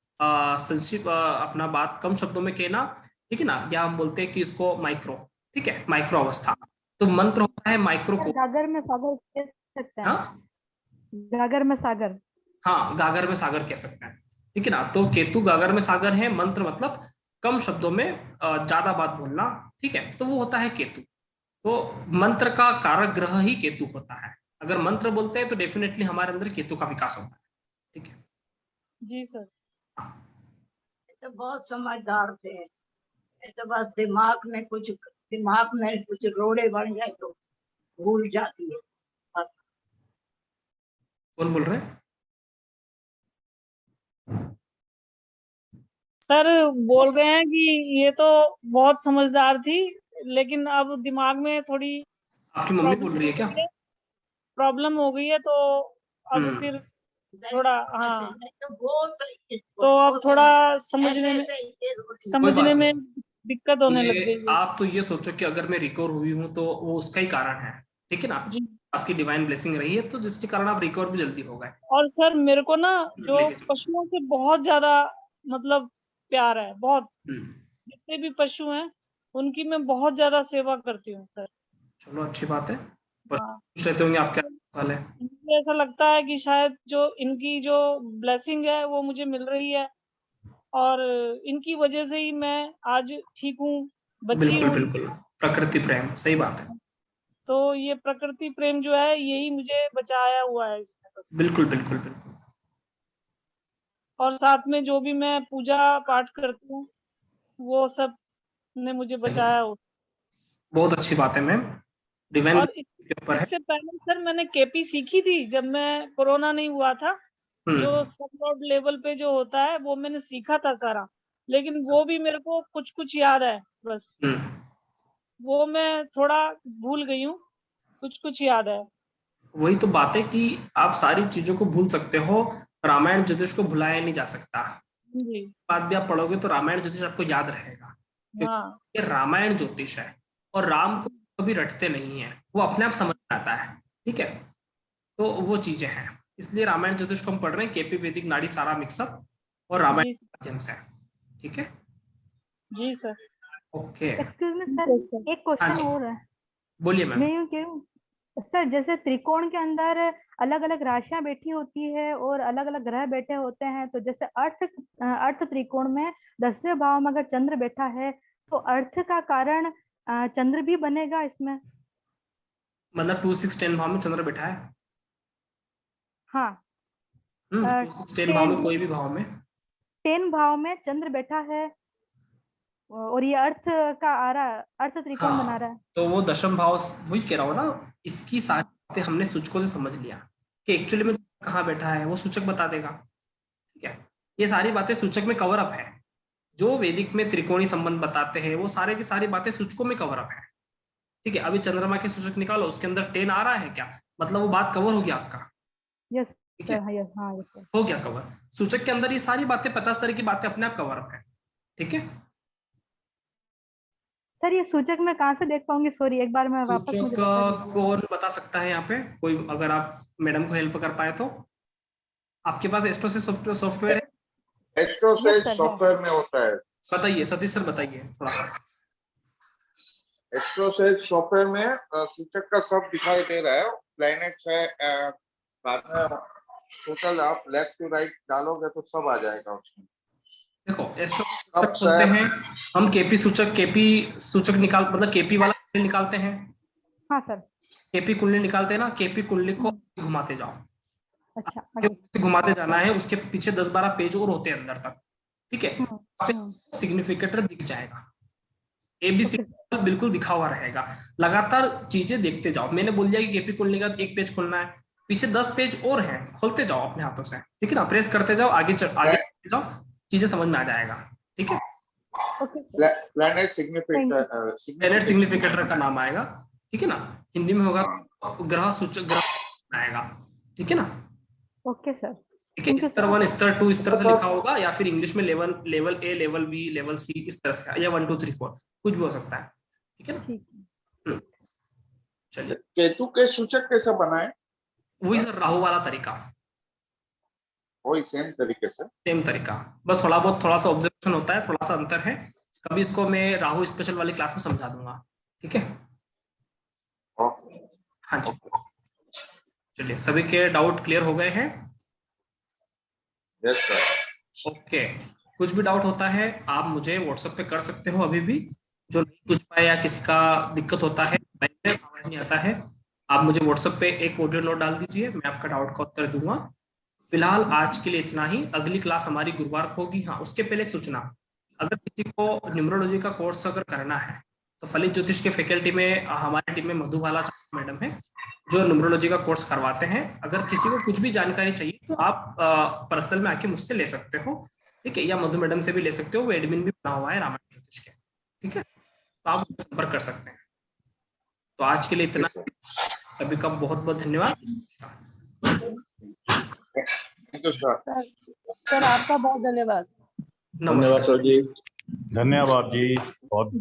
संक्षिप्त, अपना बात कम शब्दों में कहना, ठीक है ना, या हम बोलते हैं कि इसको माइक्रो, ठीक है, माइक्रो अवस्था। तो मंत्र होता है माइक्रो को, गागर में सागर कह सकते हैं। हाँ गागर में सागर। हाँ, गागर में सागर कह सकते हैं, ठीक है ना। तो केतु गागर में सागर है, मंत्र मतलब कम शब्दों में ज्यादा बात बोलना, ठीक है, तो वो होता है केतु। तो मंत्र का कारक ग्रह ही केतु होता है। अगर मंत्र बोलते हैं तो डेफिनेटली हमारे अंदर केतु का विकास होता है, ठीक है। जी सर। तो बहुत समझदार थे, तो बस दिमाग में कुछ रोड़े बन जाए तो भूल जाती है। कौन बोल रहे हैं? सर बोल रहे हैं कि ये तो बहुत समझदार थी, लेकिन अब दिमाग में थोड़ी आपकी मम्मी बोल रही है क्या? प्रॉब्लम हो गई है, तो अब फिर थोड़ा, हाँ, तो अब थोड़ा समझने में दिक्कत होने लग गई है। आप तो ये सोचो कि अगर मैं रिकवर हुई हूँ तो वो उसका ही कारण है, ठीक है ना। जी। आपकी डिवाइन ब्लेसिंग रही है तो जिसके कारण आप रिकवर भी जल्दी हो गए। और सर मेरे को ना जो पशुओं से बहुत ज्यादा मतलब प्यार है, बहुत, जितने भी पशु हैं उनकी मैं बहुत ज्यादा सेवा करती हूँ सर। चलो अच्छी बात है। हाँ, खुश रहते होंगे आपके साल है। मुझे ऐसा लगता है कि शायद जो इनकी जो ब्लेसिंग है वो मुझे मिल रही है, और इनकी वजह से ही मैं आज ठीक हूँ, बची बिल्कुल हूँ। बिल्कुल, प्रकृति प्रेम, सही बात है। तो ये प्रकृति प्रेम जो है यही मुझे बचाया हुआ है इसमें बस। बिल्कुल बिल्कुल बिल्कुल। और साथ में जो भी मैं पूजा पाठ करती हूँ वो सब ने मुझे बचाया हुआ। बहुत अच्छी बात है मैम, डिवाइन और के ऊपर है। इससे पहले सर मैंने केपी सीखी थी जब मैं कोरोना नहीं हुआ था, जो सब लॉर्ड लेवल पे जो होता है वो मैंने सीखा था सारा, लेकिन वो भी मेरे को कुछ कुछ याद है बस। वो मैं थोड़ा भूल गई हूँ, कुछ कुछ याद है। वही तो बात है कि आप सारी चीजों को भूल सकते हो, रामायण ज्योतिष को भुलाया नहीं जा सकता। जी। बाद भी आप पढ़ोगे तो रामायण ज्योतिष आपको याद रहेगा, हाँ। ये रामायण ज्योतिष है। और राम को कभी रटते नहीं है, वो अपने आप समझ आता है, ठीक है। तो वो चीजें हैं, इसलिए रामायण ज्योतिष को हम पढ़ रहे हैं, केपी वैदिक नाड़ी सारा मिक्सअप और रामायण के माध्यम से, ठीक है। जी sir. Okay, excuse me sir, एक क्वेश्चन और है। बोलिए मैम। मैं यूँ कह रही हूँ सर, जैसे त्रिकोण के अंदर अलग अलग राशियां बैठी होती है और अलग अलग ग्रह बैठे होते हैं, तो जैसे अर्थ त्रिकोण में 10वें भाव में अगर चंद्र बैठा है तो अर्थ का कारण चंद्र भी बनेगा इसमें? मतलब 2 6 10 भाव में चंद्र बैठा है। हाँ। 2 6 10 भाव में, कोई भी भाव में 10 भाव में चंद्र बैठा है और ये अर्थ का आ रहा, अर्थ त्रिकोण बना रहा है। तो वो दशम भाव, वही कह रहा हूँ ना, इसकी सारी बातें हमने सूचकों से समझ लिया कि एक्चुअली में कहाँ बैठा है, वो सूचक बता देगा, ठीक है। ये सारी बातें सूचक में कवर अप है। जो वैदिक में त्रिकोणी संबंध बताते हैं वो सारे की सारी बातें सूचकों में कवर अप है, ठीक है। अभी चंद्रमा के सूचक निकालो, उसके अंदर 10 आ रहा है क्या, मतलब वो बात कवर हो गया आपका। यस ठीक है, हाँ यस हो गया कवर। सूचक के अंदर ये सारी बातें 50 तरह की बातें अपने आप कवर अप है, ठीक है। सर ये सूचक मैं कहाँ से देख पाऊंगी? सॉरी, एक बार मैं वापस मुझे बता दीजिए। कौन बता सकता है यहाँ पे कोई, अगर आप मैडम को हेल्प कर पाए तो। आपके पास एस्ट्रो से सॉफ्टवेयर है? एस्ट्रो से सॉफ्टवेयर में होता है। बताइए सतीश सर, बताइए थोड़ा सा। एस्ट्रो से सॉफ्टवेयर में सूचक का सब दिखाई दे रहा है, प्लैनेट्स है, बाद में टोटल आप लेफ्ट टू राइट डालोगे तो सब आ जाएगा उसमें। देखो एस्ट्रो बोलते हैं हम, केपी सूचक निकाल, मतलब केपी वाला निकालते हैं। हाँ सर। केपी कुंडली निकालते हैं ना, केपी कुंडली को घुमाते जाओ, अच्छा घुमाते जाना है, उसके पीछे 10-12 पेज और होते हैं अंदर तक, ठीक है। सिग्निफिकेटर दिख जाएगा, एबीसी बिल्कुल दिखा हुआ रहेगा। लगातार चीजें देखते जाओ। मैंने बोल दिया कि केपी कुंडली का एक पेज खोलना है, पीछे 10 पेज और हैं, खोलते जाओ अपने हाथों से, ठीक है ना, प्रेस करते जाओ, आगे जाओ, चीजें समझ में आ जाएगा, ठीक है। प्लैनेट सिग्निफिकेटर का नाम आएगा, ठीक है ना, हिंदी में होगा ग्रह सूचक, ग्रह आएगा, ठीक है ना। ओके सर, ठीक है, स्तर 1 स्तर 2 इस तरह से लिखा होगा, या फिर इंग्लिश में level A, level B, level C, इस तरह से, या 1 2 3 4 कुछ भी हो सकता है, ठीक है ना। चलिए, केतु के सूचक कैसा बनाए? वही सर राहु वाला तरीका, वही सेम तरीके से, सेम तरीका, बस थोड़ा सा ऑब्जर्वेशन होता है, थोड़ा सा अंतर है। कभी इसको मैं राहु स्पेशल वाली क्लास में समझा दूंगा, ठीक है। हाँ जी, चलिए, सभी के डाउट क्लियर हो गए हैं? Yes sir. ओके, कुछ भी डाउट होता है आप मुझे व्हाट्सएप पे कर सकते हो अभी भी, जो नहीं पूछ पाए या किसी का दिक्कत होता है, आवाज नहीं आता है, आप मुझे व्हाट्सएप पे एक ऑडियो नोट डाल दीजिए, मैं आपका डाउट का उत्तर दूंगा। फिलहाल आज के लिए इतना ही, अगली क्लास हमारी गुरुवार को होगी। हाँ, उसके पहले एक सूचना, अगर किसी को न्यूमरोलॉजी का कोर्स अगर करना है तो फलित ज्योतिष के फैकल्टी में हमारी टीम में मधुबाला मैडम है जो न्यूमरोलॉजी का कोर्स करवाते हैं। अगर किसी को कुछ भी जानकारी चाहिए तो आप पर्सनल में आके मुझसे ले सकते हो, ठीक है, या मधु मैडम से भी ले सकते हो, वो एडमिन भी बना हुआ है रामायण ज्योतिष के, ठीक है, तो आप संपर्क कर सकते हैं। तो आज के लिए इतना, सभी का बहुत बहुत धन्यवाद। सर आपका बहुत धन्यवाद। नमस्कार सर जी, धन्यवाद जी, बहुत